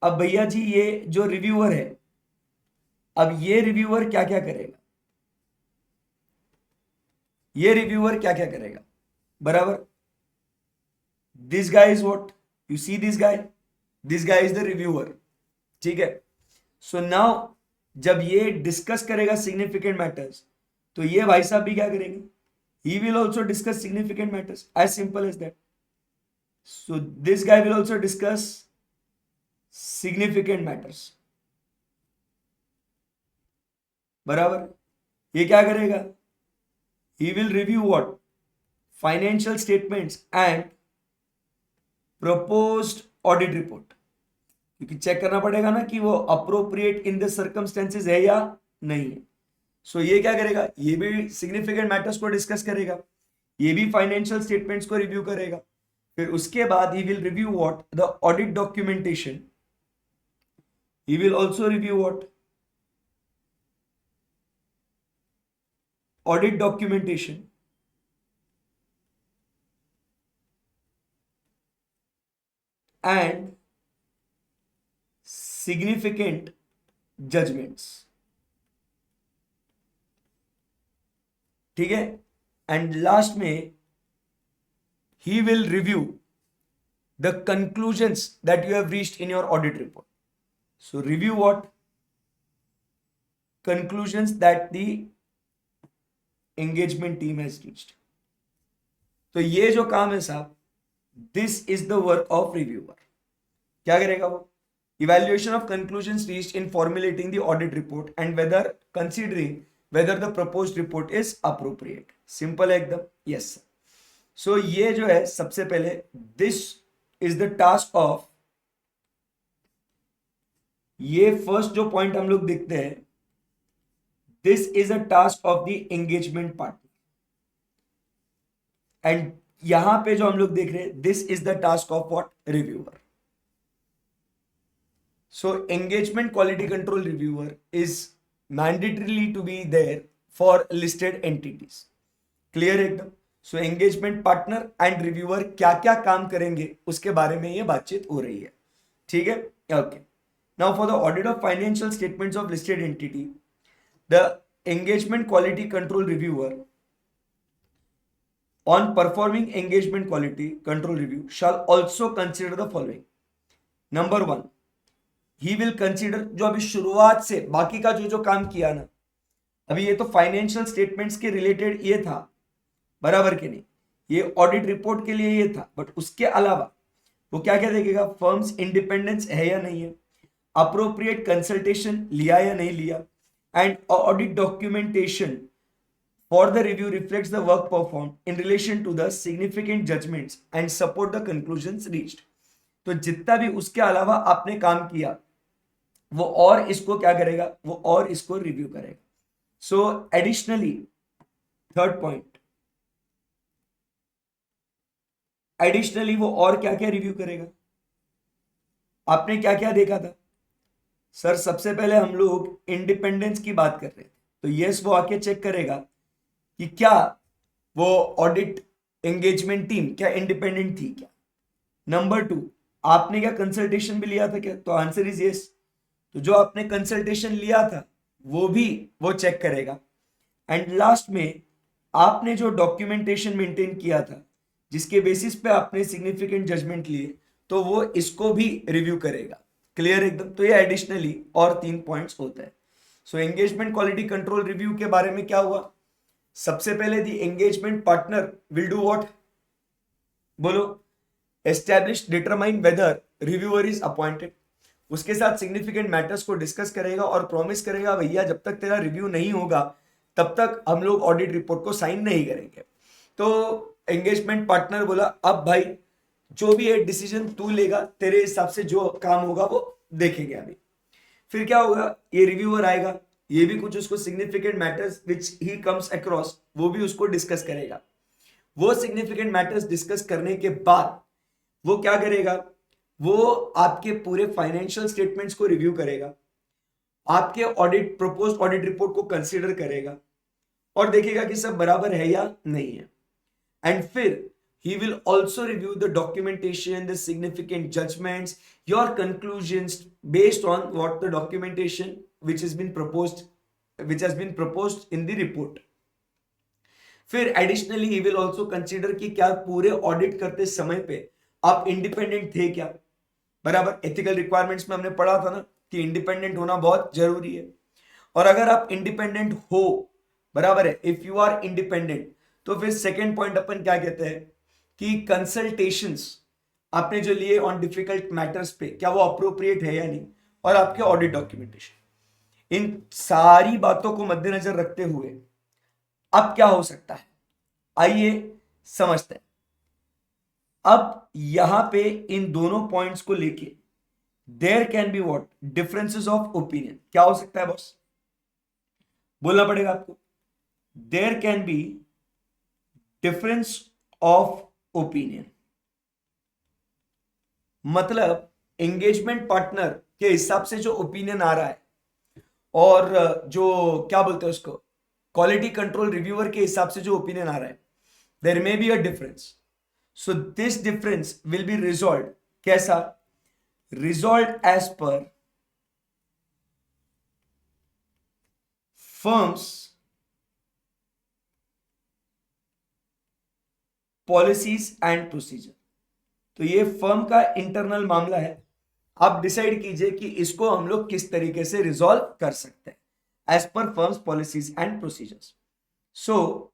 अब भैया जी ये जो रिव्यूअर है, अब ये रिव्यूअर क्या क्या करेगा? ये रिव्यूअर क्या क्या करेगा? बराबर, this guy is what you see, this guy is the reviewer, ठीक है। सो नाउ जब ये डिस्कस करेगा सिग्निफिकेंट मैटर्स, तो ये भाई साहब भी क्या करेंगे? He will also discuss significant matters, as simple as that. So this guy will also discuss significant matters, बराबर। ये क्या करेगा? He will review what? Financial statements and proposed audit report, क्योंकि चेक करना पड़ेगा ना कि वो अप्रोप्रिएट इन द सर्कमस्टेंसेस है या नहीं है। सो ये क्या करेगा? ये भी सिग्निफिकेंट मैटर्स को डिस्कस करेगा, ये भी फाइनेंशियल स्टेटमेंट्स को रिव्यू करेगा। फिर उसके बाद ही will review what? The audit documentation. He will also review what? Audit documentation and significant judgments, ठीक है। एंड लास्ट में ही will review the conclusions that you have reached in your audit report. So review what? Conclusions that the engagement team has reached. तो ये जो काम है साहब, this is the work of reviewer. क्या करेगा वो? Evaluation of conclusions reached in formulating the audit report and whether considering whether the proposed report is appropriate। Simple है एकदम, yes sir। So ये जो है सबसे पहले, this is the task of, ये फर्स्ट जो पॉइंट हम लोग देखते हैं, this is a task of the engagement partner, and यहां पे जो हम लोग देख रहे हैं, this is the task of what, reviewer. So engagement quality control reviewer is mandatorily to be there for listed entities. Clear एकदम. So engagement partner and reviewer क्या क्या काम करेंगे उसके बारे में ये बातचीत हो रही है. ठीक है, okay. Now for the audit of financial statements of listed entity, the engagement quality control reviewer on performing engagement quality control review shall also consider the following. Number one, he will consider, जो अभी शुरुआत से बाकी का जो जो काम किया ना, अभी ये तो फाइनेंशियल स्टेटमेंट्स के रिलेटेड ये था, बराबर के नहीं, ये ऑडिट रिपोर्ट के लिए ये था, बट उसके अलावा वो क्या क्या देखेगा, फर्म्स इंडिपेंडेंस है या नहीं है, अप्रोप्रिएट कंसल्टेशन लिया या नहीं लिया, and audit documentation for the review reflects the work perform in relation to the significant judgements and support the conclusions reached. तो जितना भी उसके अलावा आपने काम किया वो और इसको क्या करेगा, वो और इसको रिव्यू करेगा. सो एडिशनली थर्ड पॉइंट, एडिशनली वो और क्या क्या रिव्यू करेगा. आपने क्या क्या देखा था सर, सबसे पहले हम लोग इंडिपेंडेंस की बात कर रहे थे, तो यस वो आके चेक करेगा कि क्या वो ऑडिट एंगेजमेंट टीम क्या इंडिपेंडेंट थी क्या. नंबर टू, आपने क्या कंसल्टेशन भी लिया था क्या, तो आंसर इज यस. तो जो आपने कंसल्टेशन लिया था वो भी वो चेक करेगा. एंड लास्ट में आपने जो डॉक्यूमेंटेशन मेंटेन किया था जिसके बेसिस पे आपने सिग्निफिकेंट जजमेंट लिए, तो वो इसको भी रिव्यू करेगा. क्लियर एकदम. तो ये एडिशनली और 3 पॉइंट्स होता है. So engagement quality control review के बारे में क्या हुआ, सबसे पहले the engagement partner will do what, बोलो, establish determine whether reviewer is appointed. उसके साथ सिग्निफिकेंट मैटर्स को डिस्कस करेगा और प्रॉमिस करेगा भैया जब तक तेरा रिव्यू नहीं होगा तब तक हम लोग ऑडिट रिपोर्ट को साइन नहीं करेंगे. तो एंगेजमेंट पार्टनर बोला अब भाई जो भी है डिसीजन तू लेगा, तेरे हिसाब से जो काम होगा वो देखेंगे अभी. फिर क्या होगा, ये रिव्यूअर आएगा, ये भी कुछ उसको significant matters which he comes across वो भी उसको डिस्कस करेगा. वो सिग्निफिकेंट मैटर्स डिस्कस करने के बाद वो क्या करेगा, वो आपके पूरे फाइनेंशियल स्टेटमेंट्स को रिव्यू करेगा, आपके ऑडिट प्रपोज्ड ऑडिट रिपोर्ट को कंसीडर करेगा और देखेगा कि सब बराबर है या नहीं है. एंड फिर he will also review the documentation, the significant judgments, your conclusions based on what the documentation which has been proposed in the report. फिर additionally he will also consider कि क्या पूरे ऑडिट करते समय पे आप इंडिपेंडेंट थे क्या, बराबर. एथिकल रिक्वायरमेंट्स में हमने पढ़ा था ना कि इंडिपेंडेंट होना बहुत जरूरी है. और अगर आप इंडिपेंडेंट हो, बराबर है, इफ यू आर इंडिपेंडेंट, तो फिर सेकेंड पॉइंट अपन क्या कहते हैं कि कंसल्टेशंस आपने जो लिए ऑन डिफिकल्ट मैटर्स पे क्या वो अप्रोप्रिएट है या नहीं, और आपके ऑडिट डॉक्यूमेंटेशन, इन सारी बातों को मद्देनजर रखते हुए अब क्या हो सकता है, आइए समझते हैं. अब यहां पे इन दोनों पॉइंट्स को लेके there can be what, differences of opinion. क्या हो सकता है बॉस, बोलना पड़ेगा आपको. There can be difference of opinion, मतलब एंगेजमेंट पार्टनर के हिसाब से जो ओपिनियन आ रहा है और जो क्या बोलते हैं उसको, क्वालिटी कंट्रोल रिव्यूअर के हिसाब से जो ओपिनियन आ रहा है, there may be a difference. So this difference will be resolve, कैसा, resolve as per firm's policies and procedure. तो ये फर्म का इंटरनल मामला है, आप डिसाइड कीजिए कि इसको हम लोग किस तरीके से रिजॉल्व कर सकते हैं as per firm's policies and procedures. So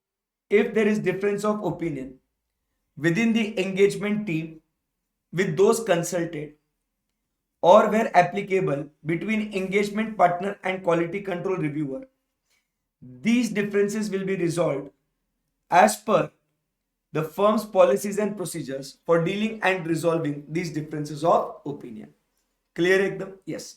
if there is difference of opinion within the engagement team with those consulted or where applicable between engagement partner and quality control reviewer, these differences will be resolved as per the firm's policies and procedures for dealing and resolving these differences of opinion. Clear एकदम? Yes.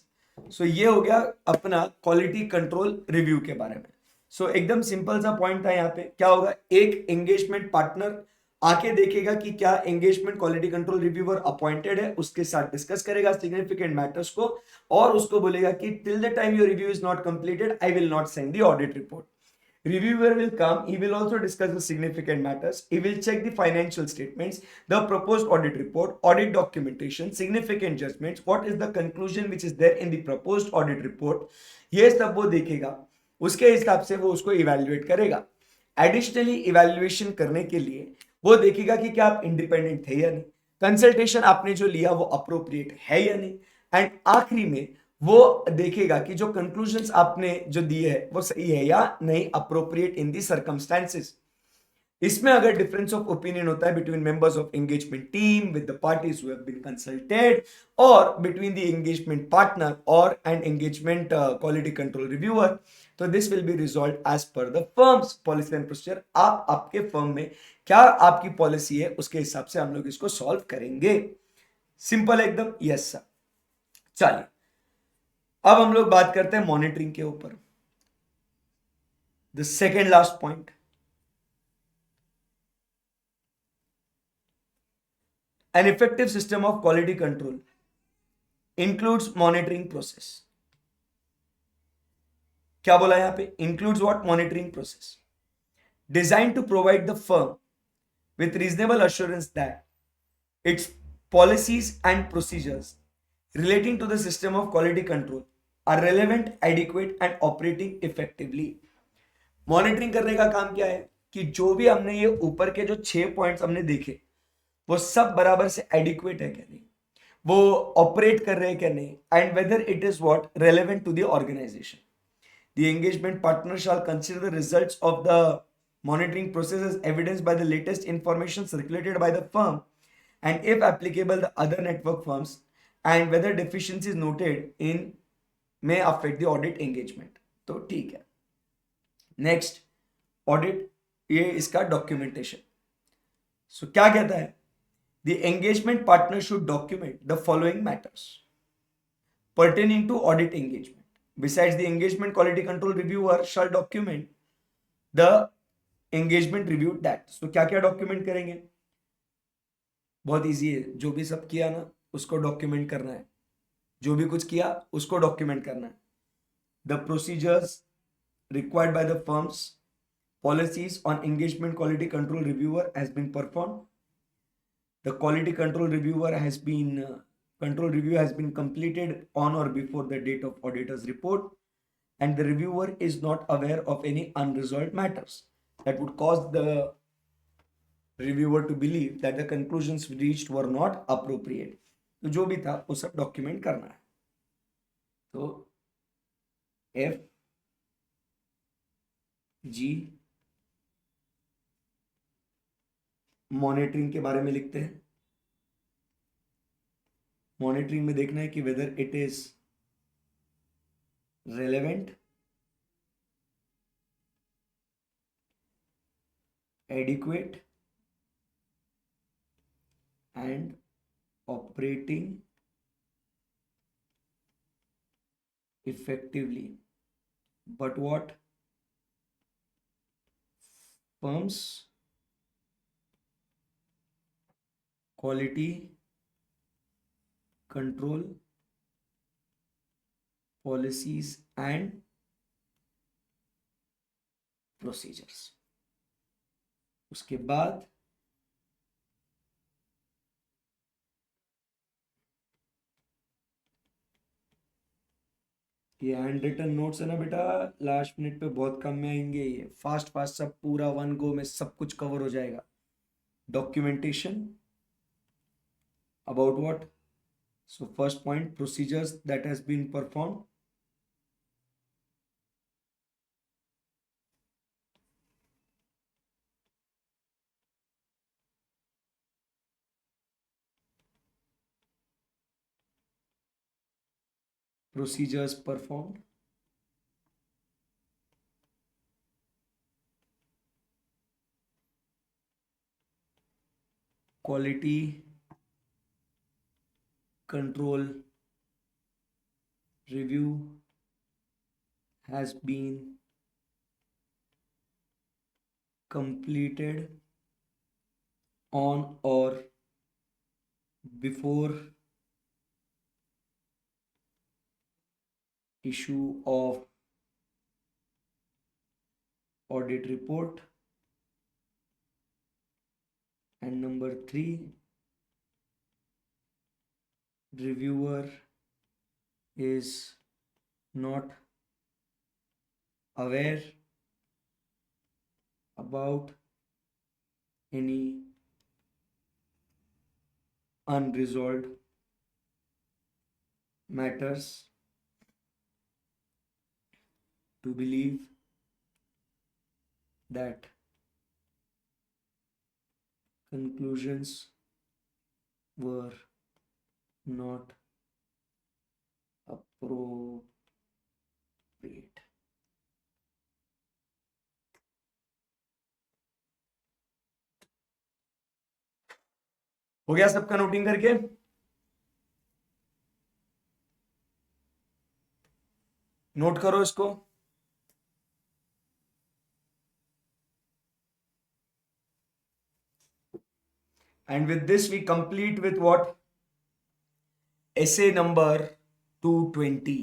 So ये हो गया अपना quality control review के बारे में. सो एकदम simple सा पॉइंट था यहाँ पे। क्या होगा, एक एंगेजमेंट पार्टनर आके देखेगा कि क्या engagement quality control reviewer appointed है, उसके साथ डिस्कस करेगा सिग्निफिकेंट मैटर्स को, और उसको बोलेगा कि till the time your review is not completed I will not send the audit report. Reviewer will come, he will also discuss the significant matters, he will check the financial statements, the proposed audit report, audit documentation, significant judgments, what is the conclusion which is there in the proposed audit report. ये सब वो देखेगा, उसके हिसाब से वो उसको evaluate करेगा. एडिशनली इवेल्युएशन करने के लिए वो देखेगा कि क्या आप इंडिपेंडेंट थे या नहीं, कंसल्टेशन आपने जो लिया वो अप्रोप्रिएट है या नहीं, एंड आखिरी में वो देखेगा कि जो कंक्लूजन्स आपने जो दिए है वो सही है या नहीं, अप्रोप्रिएट इन दी सर्कमस्टेंसेस. इसमें अगर डिफरेंस ऑफ ओपिनियन होता है between members of engagement team with the parties who have been consulted, और बिटवीन द एंगेजमेंट पार्टनर और and engagement quality control reviewer, तो this will be resolve as per the firm's policy and procedure. आप आपके firm में क्या आपकी policy है उसके हिसाब से हम लोग इसको सॉल्व करेंगे. सिंपल एकदम. Yes sir. चलिए अब हम लोग बात करते हैं मॉनिटरिंग के ऊपर. The second last point, an effective system of quality control includes monitoring process. क्या बोला यहां पे, includes what, monitoring process designed to provide the firm with reasonable assurance that its policies and procedures relating to the system of quality control are relevant, adequate and operating effectively. Monitoring करने का काम क्या है कि जो भी हमने ये ऊपर के जो 6 पॉइंट्स हमने देखे वो सब बराबर से एडिक्वेट है क्या नहीं, वो ऑपरेट कर रहे हैं क्या नहीं, and whether it is what relevant to the organisation. The engagement partner shall consider the results of the monitoring process as evidenced by the latest information circulated by the firm, and if applicable the other network firms, and whether deficiencies noted in may affect the audit engagement. तो ठीक है. Next audit, ये इसका documentation. सो क्या कहता है, the engagement partner should document the following matters pertaining to audit engagement. Besides, the engagement quality control reviewer shall document the engagement review that. So क्या क्या डॉक्यूमेंट करेंगे, बहुत इजी है, जो भी सब किया ना उसको डॉक्यूमेंट करना है, जो भी कुछ किया उसको डॉक्यूमेंट करना है. The procedures required by the firm's policies on engagement quality control reviewer has been performed. The quality control reviewer has been control review has been completed on or before the date of auditor's report, and the reviewer is not aware of any unresolved matters that would cause the reviewer to believe that the conclusions reached were not appropriate. तो जो भी था वो सब document करना है. तो F G monitoring के बारे में लिखते हैं. मॉनिटरिंग में देखना है कि weather it is relevant, adequate and operating effectively. But what firms quality control policies and procedures. उसके बाद ये हैंड रिटन नोट्स है ना बेटा, लास्ट मिनट पे बहुत कम में आएंगे, ये फास्ट फास्ट सब पूरा वन गो में सब कुछ कवर हो जाएगा. Documentation about what, so first point procedures that has been perform, procedures performed, quality control review has been completed on or before issue of audit report. And number 3, reviewer is not aware about any unresolved matters to believe that conclusions were not appropriate. हो गया सबका noting करके? Note करो इसको. And with this we complete with what? Essay number 220.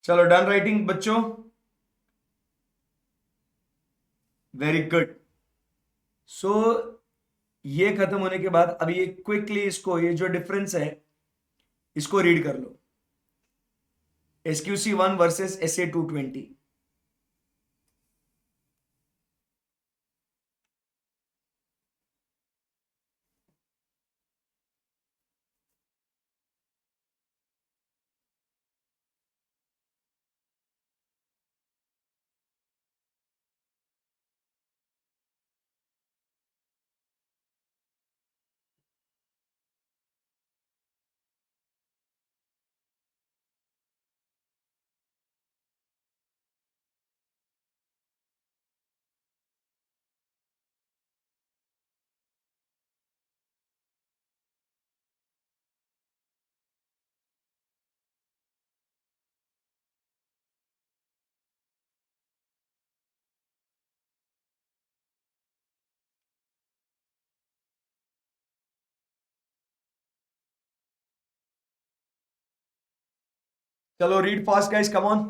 चलो done writing बच्चों. Very good. So ये खत्म होने के बाद अब ये क्विकली इसको, ये जो डिफरेंस है इसको रीड कर लो. SQC1 versus SA220. चलो read fast guys, come on.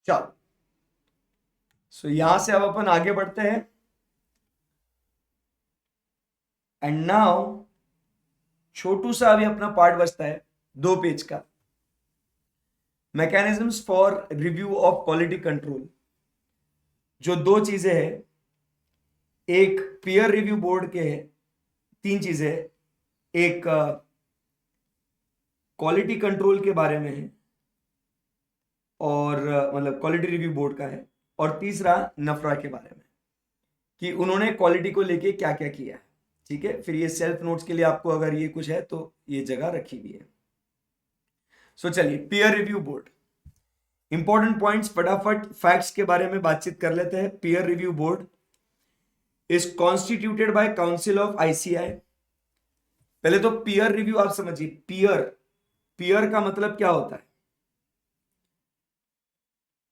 चलो सो यहां से अब अपन आगे बढ़ते हैं. एंड नाउ छोटू सा अभी अपना पार्ट बचता है 2 पेज का. Mechanisms for review of quality control. जो 2 चीजें हैं, एक पीयर रिव्यू बोर्ड के है, 3 चीजें, एक क्वालिटी कंट्रोल के बारे में है, और मतलब क्वालिटी रिव्यू बोर्ड का है, और तीसरा नफरा के बारे में कि उन्होंने क्वालिटी को लेके क्या क्या किया है। ठीक है, फिर ये सेल्फ नोट्स के लिए आपको अगर ये कुछ है तो ये जगह रखी हुई है। सो चलिए, peer review board, important points फटाफट फैक्ट्स के बारे में बातचीत कर लेते हैं। Peer review board is constituted by council of ICI. पहले तो पीयर रिव्यू आप समझिए, पीयर, पीयर का मतलब क्या होता है?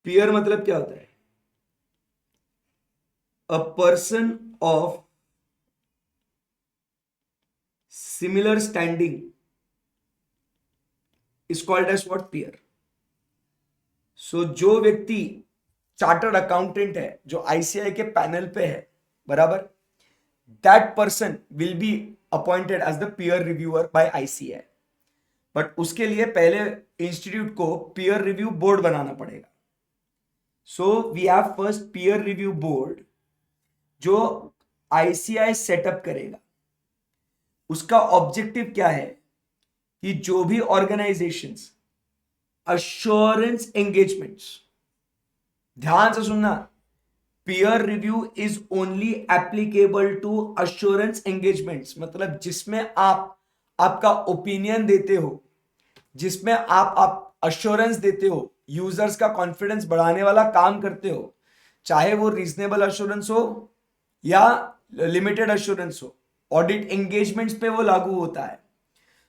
पीयर मतलब क्या होता है? A person of similar standing is called as what? Peer. So जो व्यक्ति चार्टर्ड अकाउंटेंट है, जो आईसीआई के पैनल पे है, बराबर, that person will be appointed as the peer reviewer by ICI. But उसके लिए पहले इंस्टीट्यूट को पीयर रिव्यू बोर्ड बनाना पड़ेगा। So we have first peer review board जो आईसीआई सेटअप करेगा। उसका ऑब्जेक्टिव क्या है कि जो भी ऑर्गेनाइजेशंस अश्योरेंस एंगेजमेंट्स, ध्यान से सुनना, peer review is only applicable to assurance engagements, मतलब जिसमें आप आपका ओपिनियन देते हो, जिसमें आप अश्योरेंस देते हो, यूजर्स का कॉन्फिडेंस बढ़ाने वाला काम करते हो, चाहे वो रीजनेबल अश्योरेंस हो या लिमिटेड अश्योरेंस हो, ऑडिट एंगेजमेंट्स पे वो लागू होता है।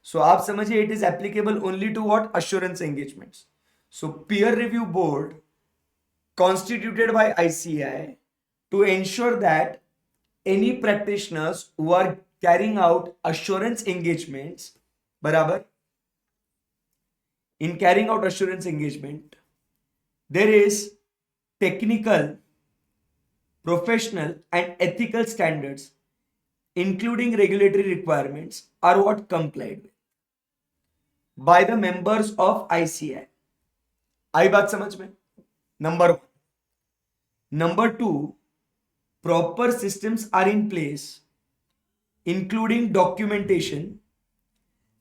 सो आप समझिए, it is applicable only to what? Assurance engagements. So peer review board constituted by ICI to ensure that any practitioners who are carrying out assurance engagements, बराबर, in carrying out assurance engagement, there is technical, professional and ethical standards including regulatory requirements are what complied with by the members of ICI. आई बात समझ में? Number one. Number two, proper systems are in place including documentation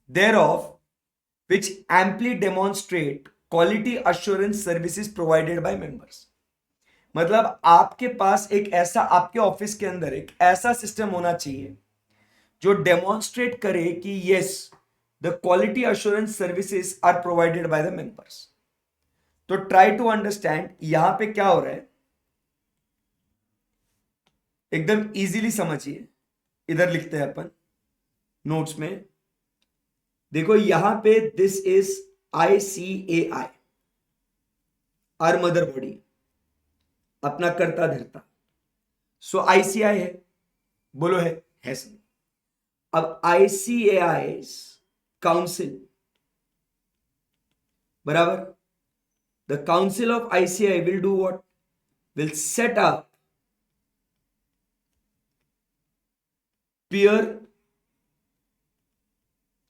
thereof which amply demonstrate quality assurance services provided by members। मतलब आपके पास एक ऐसा, आपके office के अंदर एक ऐसा सिस्टम होना चाहिए जो डेमोन्स्ट्रेट करे कि yes, the quality assurance services are provided by the members. तो ट्राई टू अंडरस्टैंड यहां पे क्या हो रहा है, एकदम इजीली समझिए। इधर लिखते हैं अपन नोट्स में, देखो यहां पे this is ICAI, our mother body, अपना करता धरता। सो आईसीआई है, बोलो है सब। अब आईसीएआई काउंसिल, बराबर, the council of ICI will do what? Will set up peer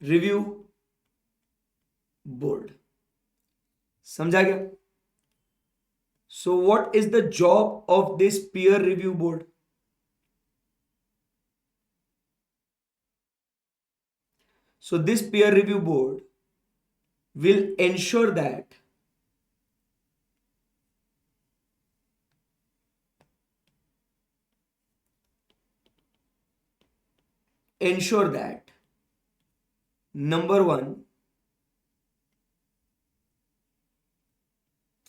review board. समझा गया? So what is the job of this peer review board? So this peer review board will ensure that number one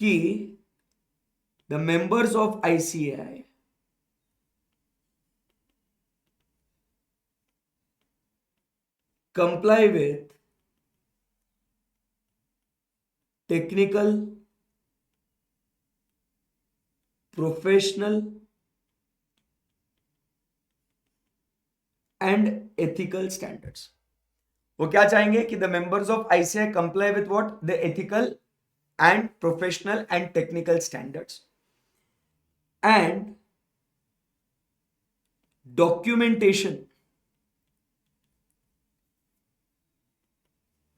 कि the members of ICAI comply with technical, professional and ethical standards। वो क्या चाहेंगे कि the members of ICI comply with what? The ethical and professional and technical standards and documentation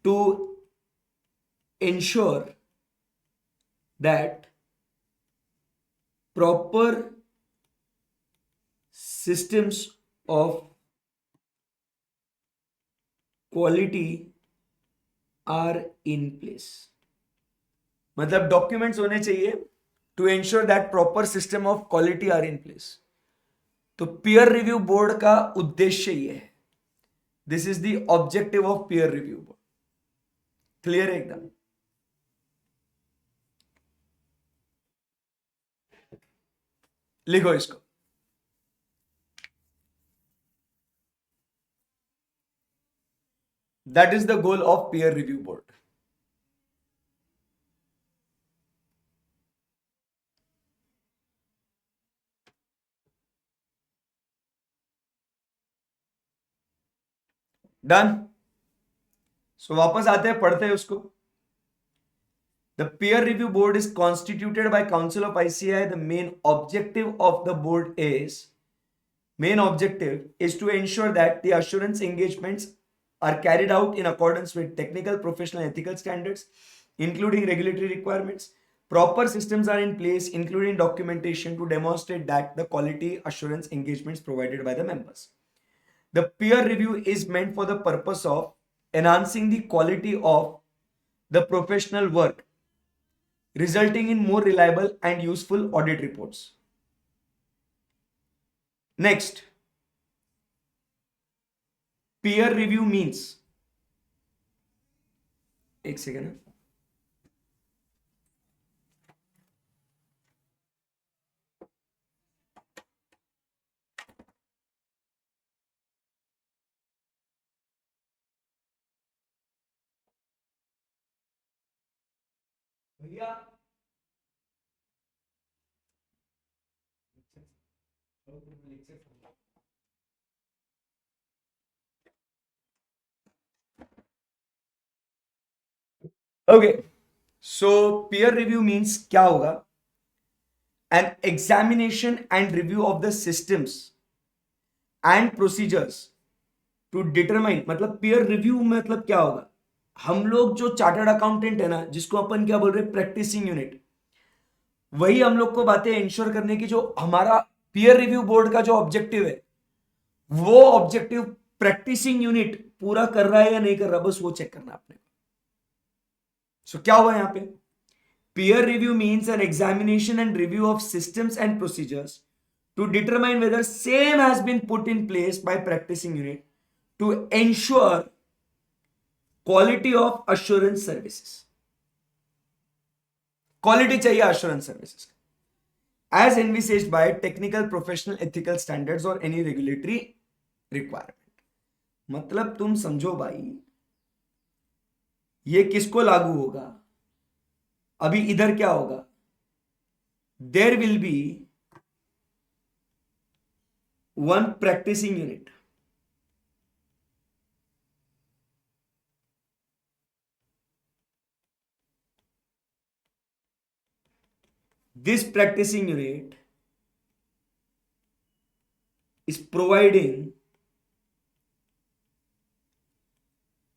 to ensure that proper systems of quality are in place। मतलब documents होने चाहिए to ensure that proper system of quality are in place. तो peer review board का उद्देश्य ये है, this is the objective of peer review board. Clear है एकदम? लिखो इसको। That is the goal of peer review board. Done. So वापस आते हैं, पढ़ते हैं उसको। The peer review board is constituted by Council of ICAI. The main objective is to ensure that the assurance engagements are carried out in accordance with technical, professional, ethical standards, including regulatory requirements. Proper systems are in place, including documentation, to demonstrate that the quality assurance engagements provided by the members. The peer review is meant for the purpose of enhancing the quality of the professional work, resulting in more reliable and useful audit reports. Next, peer review means, एक second, भैया okay. So peer review means क्या होगा? An examination and review of the systems and procedures to determine, मतलब peer review मतलब क्या होगा? हम लोग जो चार्टर्ड अकाउंटेंट है ना, जिसको अपन क्या बोल रहे हैं, प्रैक्टिसिंग यूनिट, वही हम लोग को बातें इंश्योर करने की, जो हमारा पीयर रिव्यू बोर्ड का जो ऑब्जेक्टिव है, वो ऑब्जेक्टिव प्रैक्टिसिंग यूनिट पूरा कर रहा है या नहीं कर रहा, बस वो चेक करना आपने। सो क्या हुआ यहां पे? Peer review means N examination and review of systems and procedures to determine whether same has been put in place by practicing unit to ensure quality of assurance services. Quality चाहिए assurance services as envisaged by technical, professional, ethical standards or any regulatory requirement. मतलब तुम समझो भाई, ये किसको लागू होगा? अभी इधर क्या होगा? There will be one practicing unit. This practicing unit is providing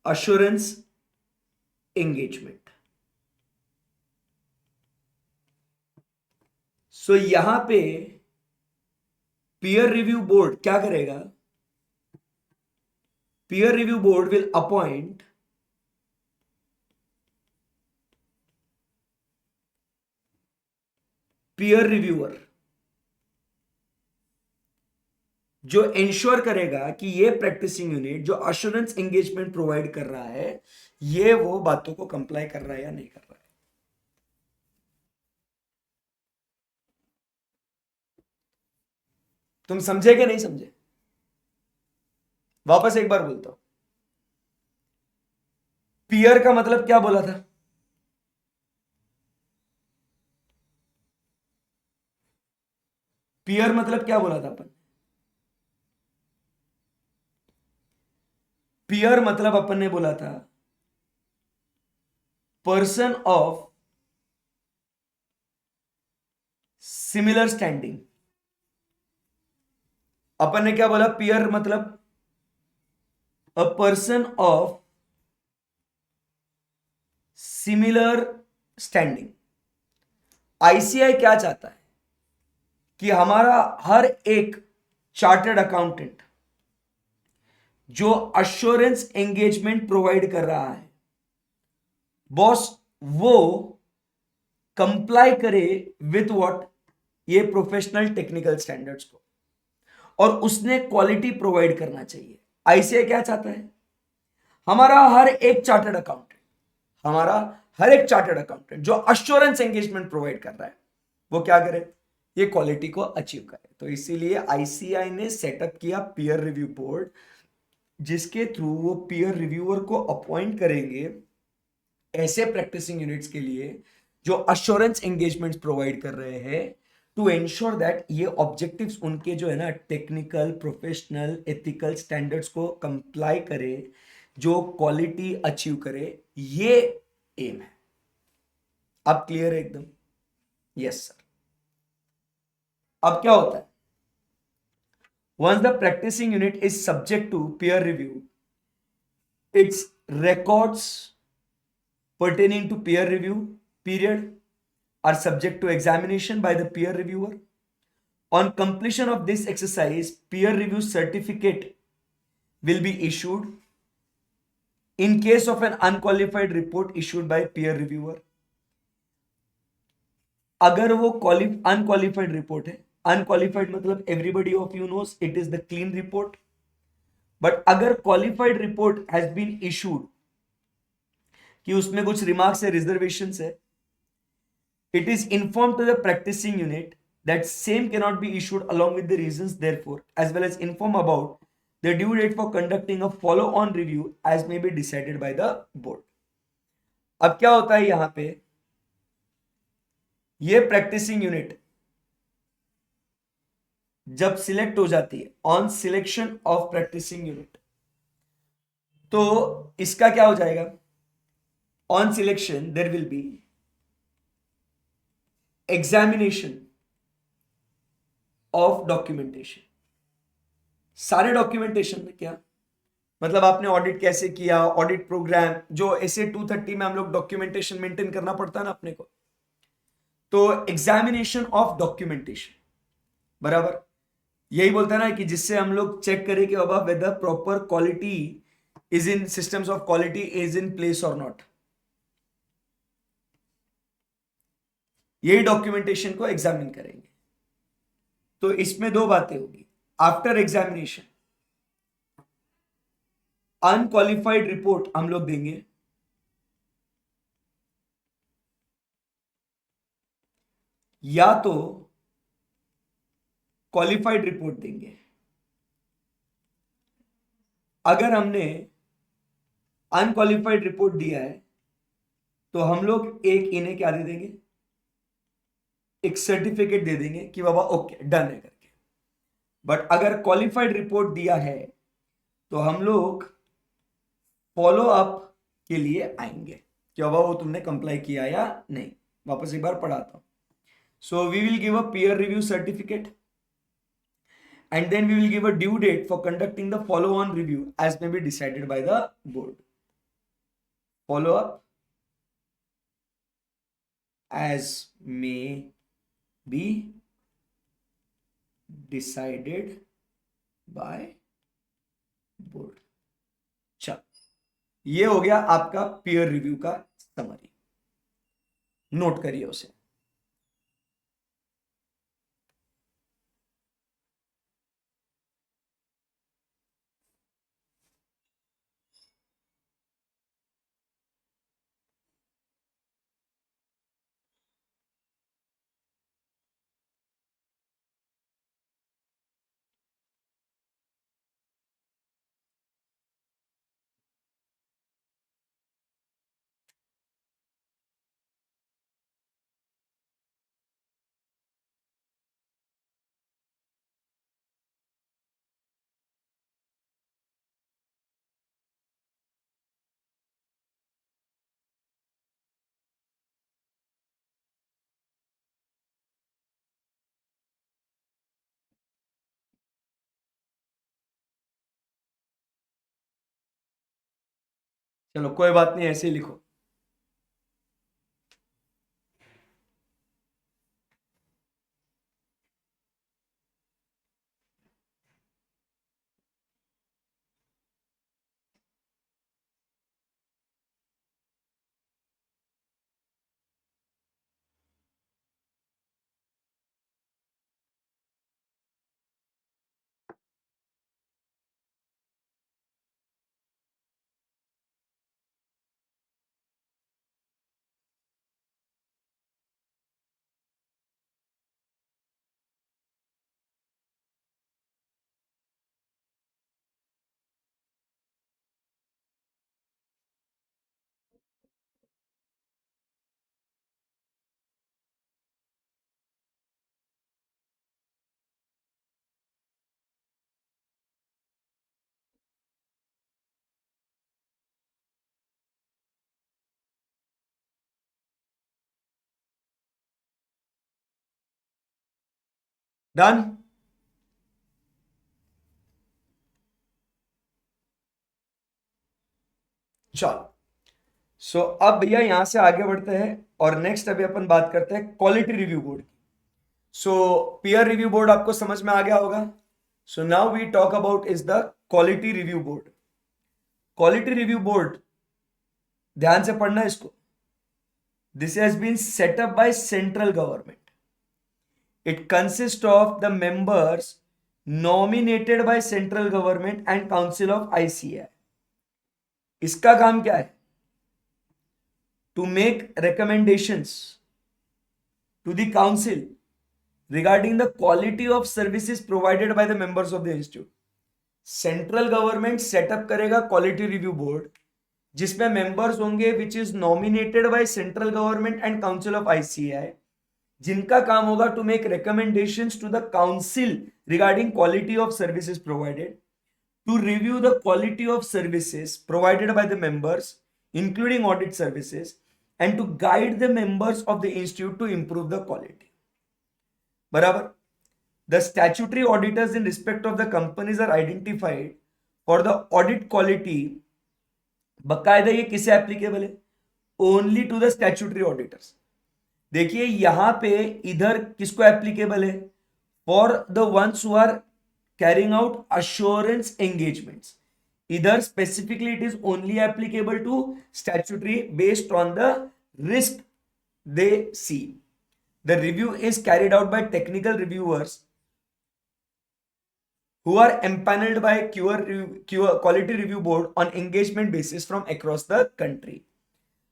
assurance engagement. So यहां पे peer review board क्या करेगा? Peer review board will appoint peer reviewer, जो इंश्योर करेगा कि ये प्रैक्टिसिंग यूनिट जो अश्योरेंस एंगेजमेंट प्रोवाइड कर रहा है, ये वो बातों को कंप्लाई कर रहा है या नहीं कर रहा है। तुम समझे कि नहीं समझे? वापस एक बार बोलता हूं, पीयर का मतलब क्या बोला था? पीयर मतलब क्या बोला था अपन? पीयर मतलब अपन ने बोला था पर्सन ऑफ सिमिलर स्टैंडिंग। अपन ने क्या बोला? पीयर मतलब अ person of similar standing. ICI क्या चाहता है कि हमारा हर एक चार्टर्ड अकाउंटेंट जो अश्योरेंस एंगेजमेंट प्रोवाइड कर रहा है, बॉस, वो कंप्लाई करे विथ व्हाट, ये प्रोफेशनल टेक्निकल स्टैंडर्ड्स को, और उसने क्वालिटी प्रोवाइड करना चाहिए। आईसीआई क्या चाहता है, हमारा हर एक चार्टर्ड अकाउंटेंट, हमारा हर एक चार्टर्ड अकाउंटेंट जो अश्योरेंस एंगेजमेंट प्रोवाइड कर रहा है, वो क्या करे, ये क्वालिटी को अचीव करे। तो इसीलिए आईसीआई ने सेटअप किया पीयर रिव्यू बोर्ड, जिसके थ्रू वो पीयर रिव्यूअर को अपॉइंट करेंगे ऐसे प्रैक्टिसिंग यूनिट्स के लिए जो अश्योरेंस एंगेजमेंट्स प्रोवाइड कर रहे हैं, टू एंश्योर दैट ये ऑब्जेक्टिव्स उनके जो है ना टेक्निकल, प्रोफेशनल, एथिकल स्टैंडर्ड्स को कंप्लाई करे, जो क्वालिटी अचीव करे, ये एम है। अब क्लियर है एकदम? Yes sir. अब क्या होता है, once the practicing unit is subject to peer review, its records pertaining to peer review period are subject to examination by the peer reviewer. On completion of this exercise, peer review certificate will be issued in case of an unqualified report issued by peer reviewer. अगर वो unqualified report है, unqualified मतलब everybody of you knows it is the clean report, but अगर qualified report has been issued कि उसमें कुछ remarks है, reservation है, it is informed to the practicing unit that same cannot be issued along with the reasons therefore, as well as inform about the due date for conducting a follow on review as may be decided by the board. अब क्या होता है यहां पे, ये practising unit जब select हो जाती है, on selection of practising unit, तो इसका क्या हो जाएगा, on selection there will be examination of documentation. सारे डॉक्यूमेंटेशन में क्या मतलब, आपने ऑडिट कैसे किया, ऑडिट प्रोग्राम, जो ऐसे 230 में हम लोग डॉक्यूमेंटेशन मेंटेन करना पड़ता है ना अपने को, तो एग्जामिनेशन ऑफ डॉक्यूमेंटेशन बराबर यही बोलता है ना, कि जिससे हम लोग चेक करें कि बाबा whether proper quality is in, systems of quality is in place और नॉट, यही डॉक्यूमेंटेशन को एग्जामिन करेंगे। तो इसमें दो बातें होगी, आफ्टर एग्जामिनेशन अनक्वालिफाइड रिपोर्ट हम लोग देंगे, या तो क्वालिफाइड रिपोर्ट देंगे। अगर हमने अनक्वालिफाइड रिपोर्ट दिया है तो हम लोग एक इन्हें क्या दे देंगे, एक सर्टिफिकेट दे देंगे कि बाबा ओके डन है करके। बट अगर क्वालिफाइड रिपोर्ट दिया है तो हम लोग फॉलो अप के लिए आएंगे कि बाबा वो तुमने कंप्लाई किया या नहीं। वापस एक बार पढ़ाता हूं। So we will give a peer review certificate and then we will give a due date for conducting the follow on review as may be decided by the board. Follow up as may be decided by board. चल, ये हो गया आपका peer review का summary, note करिए उसे। चलो कोई बात नहीं, ऐसे ही लिखो। डन। चलो, सो अब भैया यहां से आगे बढ़ते हैं और नेक्स्ट अभी अपन बात करते हैं क्वालिटी रिव्यू बोर्ड की। सो पीयर रिव्यू बोर्ड आपको समझ में आ गया होगा। So now we talk about is the quality review board. Quality review board, ध्यान से पढ़ना इसको। This has been set up by central government. It consist of the members nominated by central government and council of ICAI. इसका काम क्या है? To make recommendations to the council regarding the quality of services provided by the members of the institute. Central government setup करेगा quality review board, जिसमें members होंगे which is nominated by central government and council of ICI, जिनका काम होगा to make recommendations to the council regarding quality of services provided, to review the quality of services provided by the members, including audit services, and to guide the members of the institute to improve the quality. बराबर। The statutory auditors in respect of the companies are identified for the audit quality. बकायदा ये किसे applicable है? Only to the statutory auditors. देखिए यहां पे इधर किसको एप्लीकेबल है? For the ones who are carrying out assurance engagements. इधर specifically it is only applicable to statutory based on the risk they see. The review is carried out by technical reviewers who are empaneled by quality review board on engagement basis from across the country.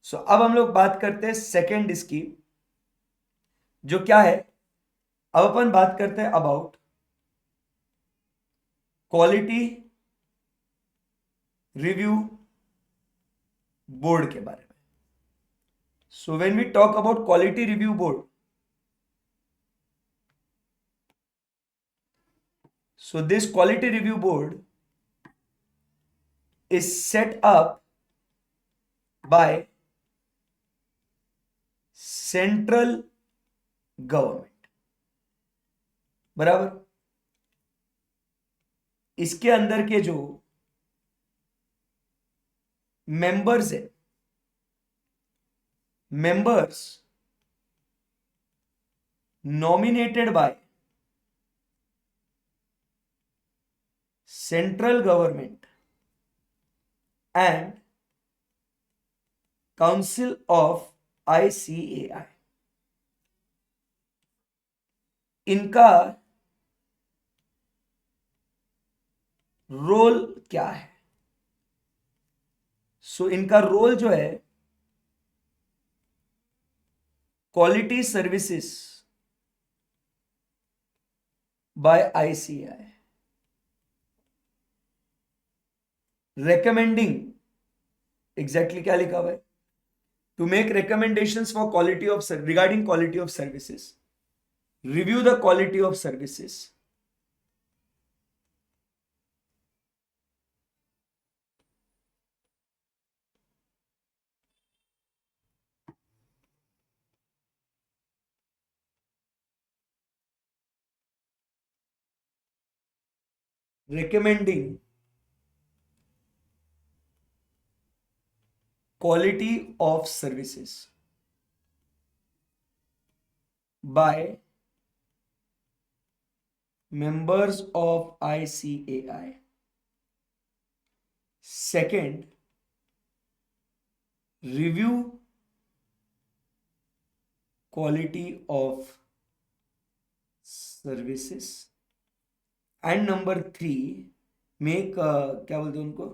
So अब हम लोग बात करते हैं second इसकी, जो क्या है? अब अपन बात करते हैं अबाउट क्वालिटी रिव्यू बोर्ड के बारे में। So when we talk about quality review board, so this quality review board is set up by central government। बराबर। इसके अंदर के जो मेंबर्स है, members nominated by central government and council of ICAI, इनका रोल क्या है? सो इनका रोल जो है, quality services by ICAI, recommending, exactly क्या लिखा हुआ है? To make recommendations for quality of regarding quality of services, review the quality of services, recommending quality of services by members of ICAI. Second, review quality of services. And number 3, make क्या बोलते हैं उनको,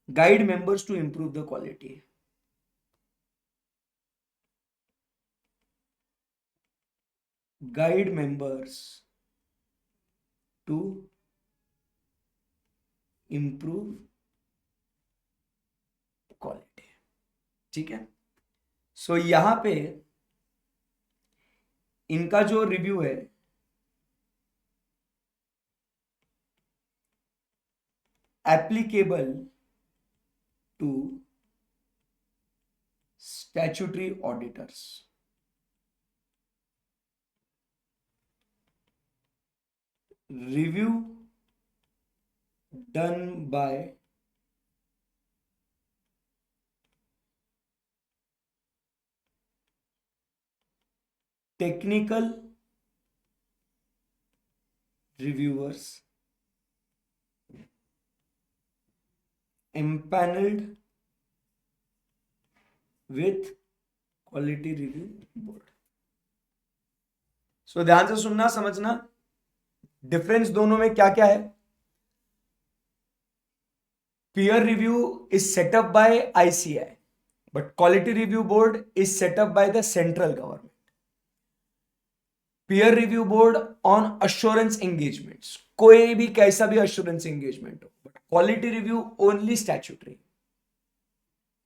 guide members to improve the quality. Guide members to improve quality. ठीक है। सो यहां पे इनका जो रिव्यू है, applicable to statutory auditors. review done by technical reviewers empaneled with quality review board. So ध्यान से सुनना, समझना डिफरेंस दोनों में क्या क्या है. Peer review is setup by ICI, but quality review board is setup by the central government. Peer review board on assurance engagements, कोई भी कैसा भी अश्योरेंस एंगेजमेंट हो, but quality review only statutory.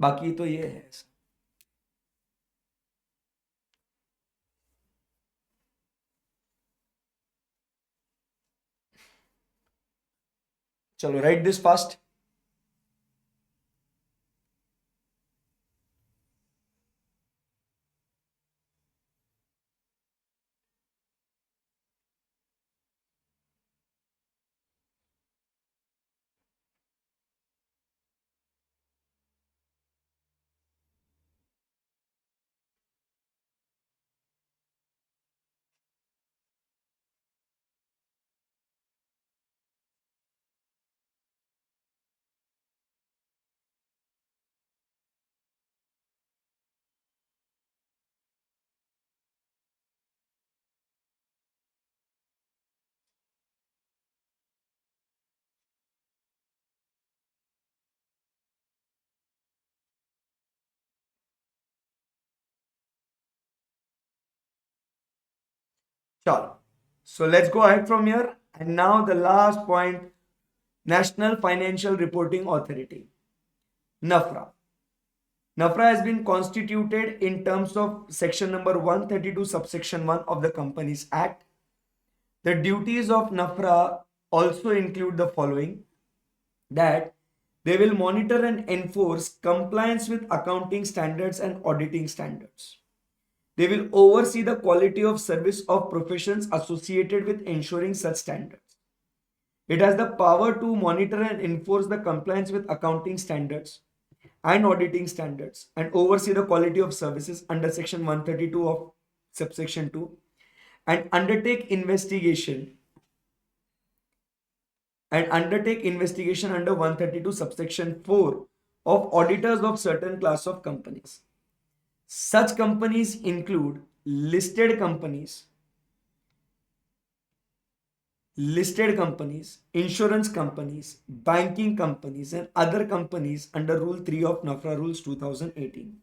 बाकी तो ये है. चलो right this fast. Sure. So let's go ahead from here. And now the last point, National Financial Reporting Authority, NAFRA. NAFRA has been constituted in terms of section number 132 subsection 1 of the Companies Act. The duties of NAFRA also include the following: that they will monitor and enforce compliance with accounting standards and auditing standards. They will oversee the quality of service of professions associated with ensuring such standards. It has the power to monitor and enforce the compliance with accounting standards and auditing standards and oversee the quality of services under section 132 of subsection 2 and undertake investigation under 132 subsection 4 of auditors of certain class of companies. Such companies include listed companies, insurance companies, banking companies, and other companies under Rule 3 of NAFRA Rules 2018.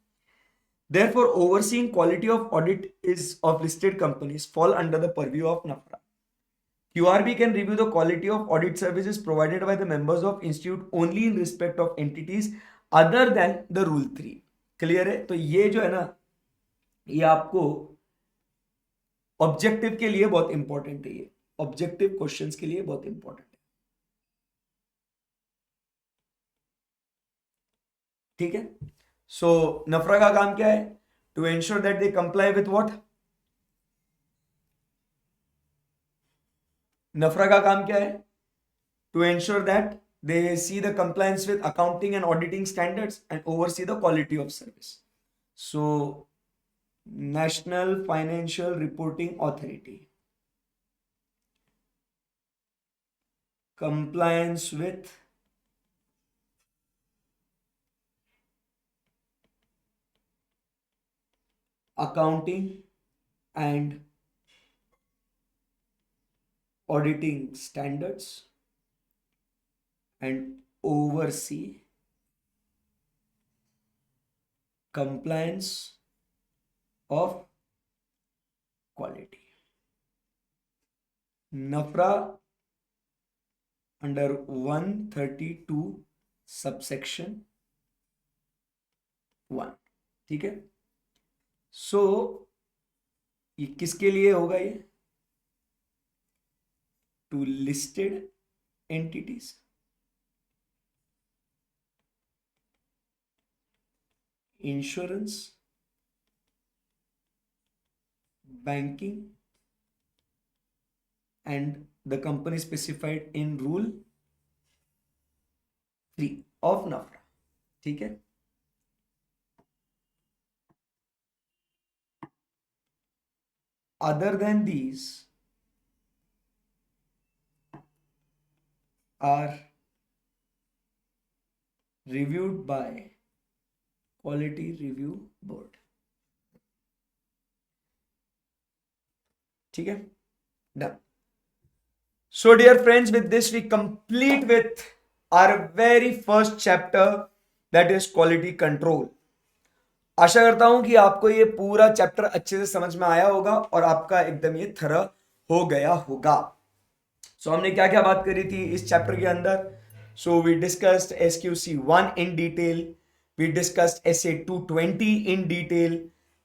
Therefore, overseeing quality of audit is of listed companies fall under the purview of NAFRA. QRB can review the quality of audit services provided by the members of institute only in respect of entities other than the Rule 3. Clear है? तो ये जो है ना, ये आपको objective के लिए बहुत इंपॉर्टेंट है. ये ऑब्जेक्टिव क्वेश्चंस के लिए बहुत इंपॉर्टेंट है. ठीक है. सो नफरा का काम क्या है? To ensure that they comply with what? NFRA का काम क्या है? To ensure that they see the compliance with accounting and auditing standards and oversee the quality of service. So National Financial Reporting Authority, compliance with accounting and auditing standards and oversee compliance of quality. NAFRA under 132 subsection 1. ठीक है. सो ये किसके लिए होगा? ये to listed entities, insurance, banking and the company specified in rule 3 of NFRA, ठीक है। Other than these are reviewed by quality review board, ठीक है, done. So dear friends, with this we complete with our very first chapter, that is quality control. आशा करता हूं कि आपको ये पूरा चैप्टर अच्छे से समझ में आया होगा और आपका एकदम ये थरा हो गया होगा। सो हमने क्या क्या बात करी थी इस चैप्टर के अंदर? So we discussed SQC1 in detail, we discussed SA220 in detail,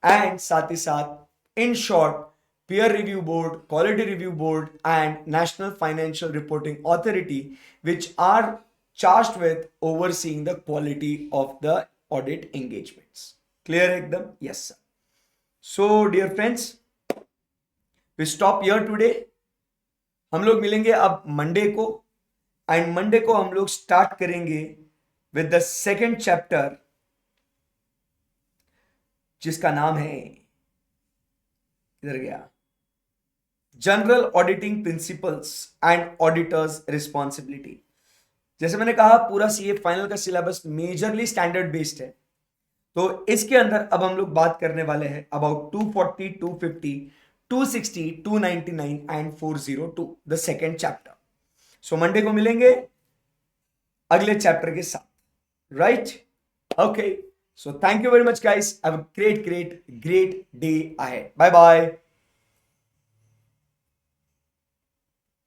and साथ ही साथ in short peer review board, quality review board, and national financial reporting authority, which are charged with overseeing the quality of the audit engagements. Clear ekdam? Yes sir. So dear friends, we stop here today. हम लोग मिलेंगे अब Monday को, and Monday को हम लोग start करेंगे with the second chapter, जिसका नाम है, इधर गया, general auditing principles and auditors responsibility. जैसे मैंने कहा पूरा सीए फाइनल का सिलेबस मेजरली स्टैंडर्ड बेस्ड है, तो इसके अंदर अब हम लोग बात करने वाले हैं अबाउट 240, 250, 260, 299 एंड 402, the second chapter. So Monday को मिलेंगे अगले चैप्टर के साथ, right? Okay, so thank you very much guys, have a great day ahead, bye bye.